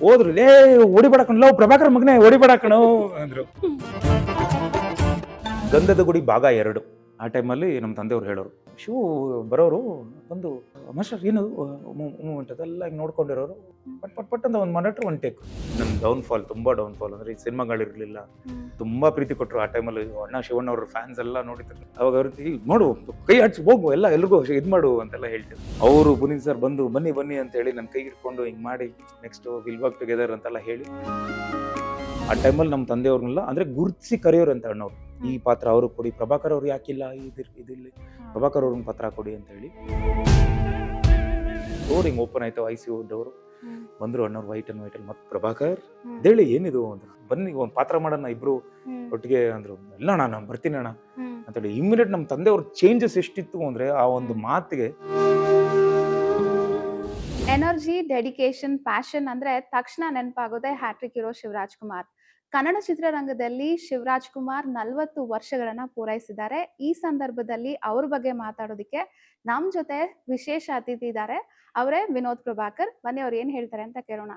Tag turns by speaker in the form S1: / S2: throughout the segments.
S1: ಹೋದ್ರು, ಲೇ ಓಡಿಬೇಡ ಕಣೋ ಪ್ರಭಾಕರ್ ಮಗನೇ ಓಡಿಬೇಡ ಕಣೋ ಅಂದ್ರು. ಗಂಧದ ಗುಡಿ ಭಾಗ 2 ಆ ಟೈಮಲ್ಲಿ ನಮ್ಮ ತಂದೆಯವ್ರು ಹೇಳೋರು, ಶಿವು ಬರೋರು ಬಂದು ಮಾಸ್ಟರ್ ಏನು ಮೂಮೆಂಟ್ ಅದೆಲ್ಲ ಹಿಂಗೆ ನೋಡ್ಕೊಂಡಿರೋರು, ಪಟ್ ಪಟ್ ಪಟ್ ಅಂತ ಒಂದು ಮನೆಟ್ರು ಒಂದು ಟೇಕ್. ನನ್ನ ಡೌನ್ಫಾಲ್, ತುಂಬಾ ಡೌನ್ಫಾಲ್ ಅಂದ್ರೆ ಈ ಸಿನಿಮಾಗಳಿರ್ಲಿಲ್ಲ, ತುಂಬಾ ಪ್ರೀತಿ ಕೊಟ್ಟರು ಆ ಟೈಮಲ್ಲಿ. ಅಣ್ಣ ಶಿವಣ್ಣ ಅವ್ರ ಫ್ಯಾನ್ಸ್ ಎಲ್ಲ ನೋಡಿದ್ರು. ಅವಾಗ ಅವ್ರಿಗೆ ನೋಡು ಕೈ ಹಚ್ಚಿ ಹೋಗು ಎಲ್ಲ ಎಲ್ರಿಗೂ ಇದು ಮಾಡು ಅಂತೆಲ್ಲ ಹೇಳ್ತಿದ್ರು. ಅವರು ಪುನೀತ್ ಸರ್ ಬಂದು ಬನ್ನಿ ಬನ್ನಿ ಅಂತ ಹೇಳಿ ನನ್ನ ಕೈ ಹಿಡ್ಕೊಂಡು ಹಿಂಗೆ ಮಾಡಿ ನೆಕ್ಸ್ಟ್ ವಿಲ್ ವರ್ಕ್ ಟುಗೆದರ್ ಅಂತೆಲ್ಲ ಹೇಳಿ ಆ ಟೈಮಲ್ಲಿ ನಮ್ಮ ತಂದೆಯವ್ರನ್ನೆಲ್ಲ ಅಂದ್ರೆ ಗುರುತಿಸಿ ಕರೆಯೋರು ಅಂತ ಅಣ್ಣವ್ರು. ಈ ಪಾತ್ರ ಅವ್ರಿಗೆ ಕೊಡಿ, ಪ್ರಭಾಕರ್ ಅವ್ರು ಯಾಕಿಲ್ಲ ಇದಿಲ್ಲಿ, ಪ್ರಭಾಕರ್ ಅವ್ರಿಗೆ ಪತ್ರ ಕೊಡಿ ಅಂತ ಹೇಳಿ. ಡೋರ್ ಹಿಂಗ್ ಓಪನ್ ಆಯ್ತು, ICU ಡೋರು ಬಂದ್ರು ಅಣ್ಣವ್ರು ವೈಟ್ ಅಂಡ್ ಮತ್ತೆ ಪ್ರಭಾಕರ್ ಹೇಳಿ ಏನಿದು ಅಂತ, ಬನ್ನಿ ಒಂದ್ ಪಾತ್ರ ಮಾಡೋಣ ಇಬ್ರು ಒಟ್ಟಿಗೆ ಅಂದ್ರು. ಇಲ್ಲ ನಾನು ಬರ್ತೀನಿ ಅಣ್ಣ ಅಂತೇಳಿ ಇಮಿಡಿಯೇಟ್ ನಮ್ಮ ತಂದೆಯವ್ರ ಚೇಂಜಸ್ ಎಷ್ಟಿತ್ತು ಅಂದ್ರೆ ಆ ಒಂದು ಮಾತಿಗೆ.
S2: ಎನರ್ಜಿ, ಡೆಡಿಕೇಶನ್, ಪ್ಯಾಷನ್ ಅಂದ್ರೆ ತಕ್ಷಣ ನೆನಪಾಗೋದೆ ಹ್ಯಾಟ್ರಿಕ್ ಹೀರೋ ಶಿವರಾಜ್ ಕುಮಾರ್. ಕನ್ನಡ ಚಿತ್ರರಂಗದಲ್ಲಿ ಶಿವರಾಜ್ ಕುಮಾರ್ 40 ವರ್ಷಗಳನ್ನ ಪೂರೈಸಿದ್ದಾರೆ. ಈ ಸಂದರ್ಭದಲ್ಲಿ ಅವ್ರ ಬಗ್ಗೆ ಮಾತಾಡೋದಕ್ಕೆ ನಮ್ ಜೊತೆ ವಿಶೇಷ ಅತಿಥಿ ಇದ್ದಾರೆ. ಅವರೇ ವಿನೋದ್ ಪ್ರಭಾಕರ್. ಬನ್ನಿ ಅವ್ರು ಏನ್ ಹೇಳ್ತಾರೆ ಅಂತ ಕೇಳೋಣ.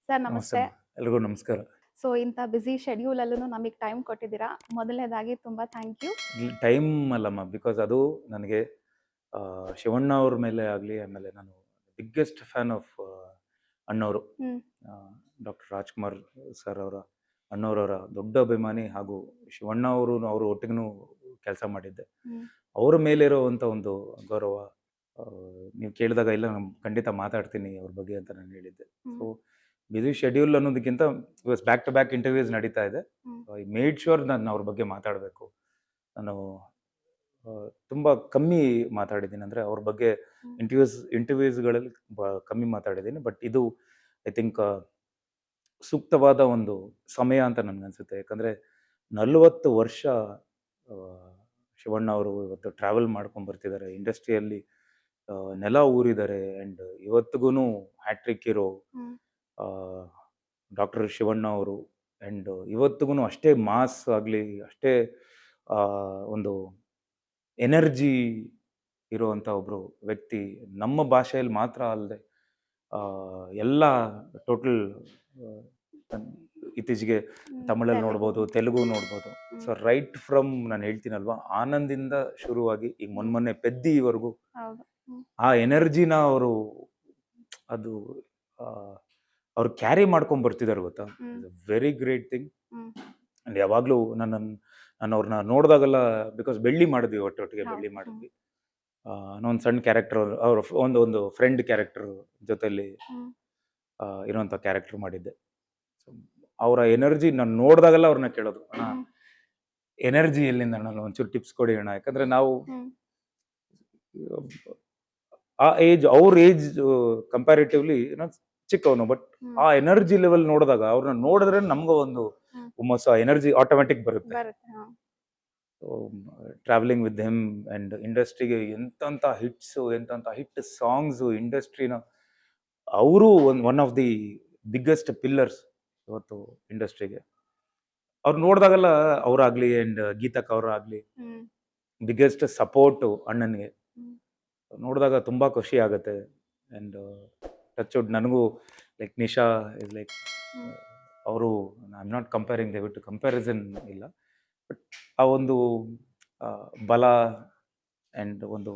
S2: ಸರ್ ನಮಸ್ತೆ.
S1: ಎಲ್ರಿಗೂ ನಮಸ್ಕಾರ.
S2: ಸೊ ಇಂಥ ಬಿಸಿ ಶೆಡ್ಯೂಲ್ ಅಲ್ಲೂ ನಮಗೆ ಟೈಮ್ ಕೊಟ್ಟಿದ್ದೀರಾ. ಮೊದಲನೇದಾಗಿ ತುಂಬಾ ಥ್ಯಾಂಕ್ ಯು.
S1: ಟೈಮ್ ಅಲ್ಲಮ್ಮ, ಬಿಕಾಸ್ ಅದು ನನಗೆ ಶಿವಣ್ಣ ಅವ್ರ ಮೇಲೆ ಆಗ್ಲಿ, ಆಮೇಲೆ ನಾನು ಬಿಗ್ಗೆಸ್ಟ್ ಫ್ಯಾನ್ ಆಫ್ ಅಣ್ಣವರು, ಡಾಕ್ಟರ್ ರಾಜ್ಕುಮಾರ್ ಸರ್ ಅವರ ಅಣ್ಣವರವರ ದೊಡ್ಡ ಅಭಿಮಾನಿ. ಹಾಗೂ ಶಿವಣ್ಣ ಅವರು ಒಟ್ಟಿಗೂ ಕೆಲಸ ಮಾಡಿದ್ದೆ. ಅವರ ಮೇಲಿರುವಂಥ ಒಂದು ಗೌರವ ನೀವು ಕೇಳಿದಾಗ ಇಲ್ಲ ನಾನು ಖಂಡಿತ ಮಾತಾಡ್ತೀನಿ ಅವ್ರ ಬಗ್ಗೆ ಅಂತ ನಾನು ಹೇಳಿದ್ದೆ. ಸೊ ಬಿಸಿ ಶೆಡ್ಯೂಲ್ ಅನ್ನೋದಕ್ಕಿಂತ ಬ್ಯಾಕ್ ಟು ಬ್ಯಾಕ್ ಇಂಟರ್ವ್ಯೂಸ್ ನಡೀತಾ ಇದೆ. ಐ ಮೇಡ್ ಶ್ಯೂರ್ ನಾನು ಅವ್ರ ಬಗ್ಗೆ ಮಾತಾಡಬೇಕು. ನಾನು ತುಂಬ ಕಮ್ಮಿ ಮಾತಾಡಿದ್ದೀನಿ, ಅಂದರೆ ಅವ್ರ ಬಗ್ಗೆ ಇಂಟರ್ವ್ಯೂಸ್ಗಳಲ್ಲಿ ಕಮ್ಮಿ ಮಾತಾಡಿದ್ದೀನಿ. ಬಟ್ ಇದು ಐ ಥಿಂಕ್ ಸೂಕ್ತವಾದ ಒಂದು ಸಮಯ ಅಂತ ನನಗನ್ಸುತ್ತೆ. ಯಾಕಂದರೆ 40 ವರ್ಷ ಶಿವಣ್ಣ ಅವರು ಇವತ್ತು ಟ್ರಾವೆಲ್ ಮಾಡ್ಕೊಂಡು ಬರ್ತಿದ್ದಾರೆ, ಇಂಡಸ್ಟ್ರಿಯಲ್ಲಿ ನೆಲ ಊರಿದ್ದಾರೆ. ಆ್ಯಂಡ್ ಇವತ್ತಿಗೂ ಹ್ಯಾಟ್ರಿಕ್ ಹೀರೋ ಡಾಕ್ಟರ್ ಶಿವಣ್ಣ ಅವರು. ಆ್ಯಂಡ್ ಇವತ್ತಿಗೂ ಅಷ್ಟೇ ಮಾಸ್ ಆಗಲಿ, ಅಷ್ಟೇ ಒಂದು ಎನರ್ಜಿ ಇರುವಂಥ ಒಬ್ಬರು ವ್ಯಕ್ತಿ. ನಮ್ಮ ಭಾಷೆಯಲ್ಲಿ ಮಾತ್ರ ಅಲ್ಲದೆ ಎಲ್ಲ ಟೋಟಲ್ ಇತ್ತೀಚೆಗೆ ತಮಿಳಲ್ಲಿ ನೋಡ್ಬೋದು, ತೆಲುಗು ನೋಡ್ಬೋದು. ಸೊ ರೈಟ್ ಫ್ರಮ್ ನಾನು ಹೇಳ್ತೀನಲ್ವಾ, ಆನಂದಿಂದ ಶುರುವಾಗಿ ಈಗ ಮೊನ್ನೆ ಪೆದ್ದಿವರೆಗೂ ಆ ಎನರ್ಜಿನ ಅವರು ಅದು ಅವ್ರು ಕ್ಯಾರಿ ಮಾಡ್ಕೊಂಡ್ ಬರ್ತಿದ್ದಾರೆ ಗೊತ್ತಾ. Very great thing. ಅಂಡ್ ಯಾವಾಗಲೂ ನಾನು ಅವ್ರನ್ನ ನೋಡಿದಾಗೆಲ್ಲ, ಬಿಕಾಸ್ ಬೆಳ್ಳಿ ಮಾಡಿದ್ವಿ, ಒಟ್ಟೊಟ್ಟಿಗೆ ಬೆಳ್ಳಿ ಮಾಡಿದ್ವಿ. ನಾನೊಂದು ಸಣ್ಣ ಕ್ಯಾರೆಕ್ಟರ್, ಅವ್ರ ಒಂದು ಫ್ರೆಂಡ್ ಕ್ಯಾರೆಕ್ಟರ್ ಜೊತೆಲಿ ಇರೋಂಥ ಕ್ಯಾರೆಕ್ಟರ್ ಮಾಡಿದ್ದೆ. ಸೊ ಅವರ ಎನರ್ಜಿ ನಾನು ನೋಡಿದಾಗೆಲ್ಲ ಅವ್ರನ್ನ ಕೇಳೋದು, ಅಣ್ಣ ಎನರ್ಜಿ ಎಲ್ಲಿಂದ ಅಣ್ಣ, ಒಂಚೂರು ಟಿಪ್ಸ್ ಕೊಡಿ ಅಣ್ಣ. ಯಾಕಂದ್ರೆ ನಾವು ಆ ಏಜ್, ಅವ್ರ ಏಜ್ ಕಂಪ್ಯಾರಿಟಿವ್ಲಿ ಚಿಕ್ಕವನು, ಬಟ್ ಆ ಎನರ್ಜಿ ಲೆವೆಲ್ ನೋಡಿದಾಗ ಅವ್ರನ್ನ ನೋಡಿದ್ರೆ ನಮ್ಗೂ ಒಂದು ಹುಮ್ಮಸ್ಸು, ಎನರ್ಜಿ ಆಟೋಮೆಟಿಕ್ ಬರುತ್ತೆ. ಟ್ರಾವೆಲಿಂಗ್ ವಿತ್ ಹಿಮ್ ಅಂಡ್ ಇಂಡಸ್ಟ್ರಿಗೆ ಎಂತ ಹಿಟ್ ಸಾಂಗ್ಸ್ ಇಂಡಸ್ಟ್ರಿನ, ಅವರು one of the biggest pillars ಇವತ್ತು ಇಂಡಸ್ಟ್ರಿಗೆ. ಅವ್ರು ನೋಡಿದಾಗೆಲ್ಲ ಅವರಾಗ್ಲಿ ಅಂಡ್ ಗೀತಕ್ ಅವರಾಗ್ಲಿ ಬಿಗ್ಗೆಸ್ಟ್ ಸಪೋರ್ಟು ಅಣ್ಣನಿಗೆ. ನೋಡಿದಾಗ ತುಂಬಾ ಖುಷಿ ಆಗುತ್ತೆ. ಅಂಡ್ ಟಚ್ ವುಡ್, ನನಗೂ ಲೈಕ್ ನಿಶಾ ಇಸ್ ಲೈಕ್, ಅವರು ಐ ಆಮ್ ನಾಟ್ ಕಂಪೇರಿಂಗ್, ದಯವಿಟ್ಟು ಕಂಪ್ಯಾರಿಸನ್ ಇಲ್ಲ, ಬಟ್ ಆ ಒಂದು ಬಲ ಆ್ಯಂಡ್ ಒಂದು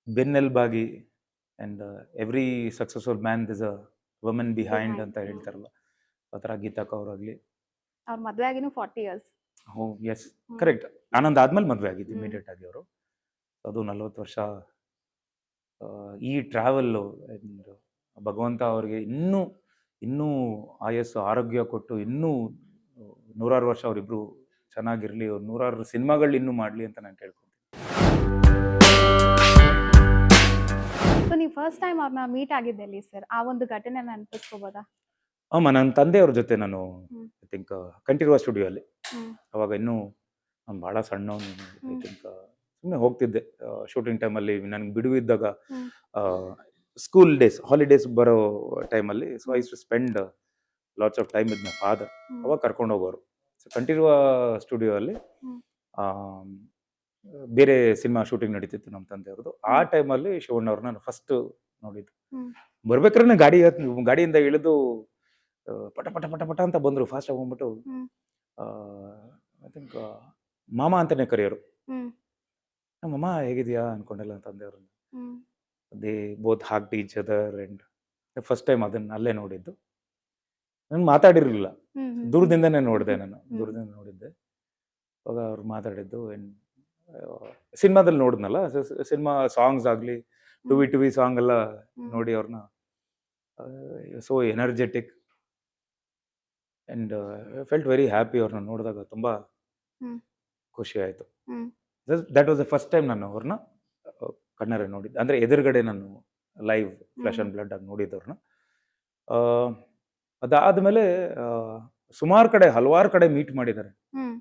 S1: ಬೆನ್ನೆಲುಬಾಗಿ, and every successful man this a women behind ಅಂತ ಹೇಳ್ತಾರಲ್ಲ, ಆ ಥರ ಗೀತಕ್ ಅವರಾಗಲಿ.
S2: ಅವ್ರ ಮದುವೆ ಆಗಿನೂ 40 years.
S1: Yes correct. ಆನಂದ್ ಆದ್ಮೇಲೆ ಮದುವೆ ಆಗಿದ್ದು ಇಮಿಡಿಯೇಟ್ ಆಗಿ ಅವರು. ಅದು 40 ವರ್ಷ ಈ ಟ್ರಾವೆಲ್ಲು. ಭಗವಂತ ಅವ್ರಿಗೆ ಇನ್ನೂ ಆಯಸ್ಸು ಆರೋಗ್ಯ ಕೊಟ್ಟು ಇನ್ನೂ 100 ವರ್ಷ ಅವರಿಬ್ರು ಚೆನ್ನಾಗಿರ್ಲಿ, 100 ಸಿನಿಮಾಗಳು ಇನ್ನೂ ಮಾಡಲಿ ಅಂತ ನಾನು ಕೇಳ್ಕೊತೀನಿ.
S2: ಸೊ ನೀವು ಫಸ್ಟ್ ಟೈಮ್ ಅವ್ರನ್ನ ಮೀಟ್ ಆಗಿದ್ದೆಲ್ಲಿ ಸರ್? ಆ ಒಂದು ಘಟನೆ ನೆನಪಿಸ್ಕೋಬೋದಾ?
S1: ನನ್ನ ತಂದೆಯವ್ರ ಜೊತೆ ನಾನು ಐ ಥಿಂಕ್ ಕಂಠೀರವ ಸ್ಟುಡಿಯೋ ಅಲ್ಲಿ, ಅವಾಗ ಇನ್ನೂ ನಾನು ಭಾಳ ಸಣ್ಣವನು. ಐ ಥಿಂಕ್ ಸುಮ್ಮನೆ ಹೋಗ್ತಿದ್ದೆ ಶೂಟಿಂಗ್ ಟೈಮಲ್ಲಿ. ನನಗೆ ಬಿಡುವಿದ್ದಾಗ ಸ್ಕೂಲ್ ಡೇಸ್, ಹಾಲಿಡೇಸ್ ಬರೋ ಟೈಮಲ್ಲಿ, so I to spend lots of time with my father. ಅವಾಗ ಕರ್ಕೊಂಡು ಹೋಗೋರು. ಸೊ ಕಂಠೀರವ ಸ್ಟುಡಿಯೋ ಅಲ್ಲಿ ಬೇರೆ ಸಿನಿಮಾ ಶೂಟಿಂಗ್ ನಡೀತಿತ್ತು ನಮ್ಮ ತಂದೆಯವ್ರದ್ದು. ಆ ಟೈಮಲ್ಲಿ ಶಿವಣ್ಣ ಅವ್ರನ್ನ ನಾನು ಫಸ್ಟ್ ನೋಡಿದ್ದು. ಬರ್ಬೇಕಾದ್ರೆ ಗಾಡಿಯಿಂದ ಇಳಿದು ಪಟ ಪಟ ಪಟ ಪಟ ಅಂತ ಬಂದರು, ಫಾಸ್ಟಾಗಿ ಹೋಗ್ಬಿಟ್ಟು
S2: ಹ್ಮ್
S1: ಐ ಥಿಂಕ್ ಮಾಮ ಅಂತಲೇ ಕರೆಯೋರು.
S2: ಹ್ಮ್
S1: ನಮ್ಮಮ್ಮ ಹೇಗಿದೆಯಾ ಅನ್ಕೊಂಡೆಲ್ಲ ತಂದೆಯವ್ರನ್ನ.
S2: Hmm
S1: they both hugged each other and first time ಅದನ್ನು ಅಲ್ಲೇ ನೋಡಿದ್ದು. ನಾನು ಮಾತಾಡಿರಲಿಲ್ಲ,
S2: ಹ್ಮ್ ಹ್ಮ್
S1: ದೂರದಿಂದನೇ ನೋಡಿದೆ ನಾನು,
S2: ಹ್ಮ್.
S1: ದೂರದಿಂದ ನೋಡಿದ್ದೆ. ಅವಾಗ ಅವ್ರು ಮಾತಾಡಿದ್ದು ಸಿನಿಮಾದಲ್ಲಿ ನೋಡಿದ್ನಲ್ಲ, ಸಿನಿಮಾ ಸಾಂಗ್ಸ್ ಆಗಲಿ, TV TV song ಎಲ್ಲ ನೋಡಿ ಅವ್ರನ್ನ so energetic and felt very happy. ಅವ್ರನ್ನ ನೋಡಿದಾಗ ತುಂಬ
S2: ಹ್ಮ್.
S1: ಖುಷಿ ಆಯಿತು.
S2: Hmm.
S1: That was the first time ನಾನು ಅವ್ರನ್ನ ಕಣ್ಣಾರೆ ನೋಡಿದ್ದೆ, ಅಂದರೆ ಎದುರುಗಡೆ ನಾನು ಲೈವ್ ಫ್ಲೆಶ್ ಆ್ಯಂಡ್ ಬ್ಲಡ್ ಆಗಿ ನೋಡಿದ್ದವ್ರನ್ನ. ಅದಾದಮೇಲೆ ಸುಮಾರು ಕಡೆ, ಹಲವಾರು ಕಡೆ ಮೀಟ್ ಮಾಡಿದ್ದಾರೆ.
S2: ಹ್ಮ್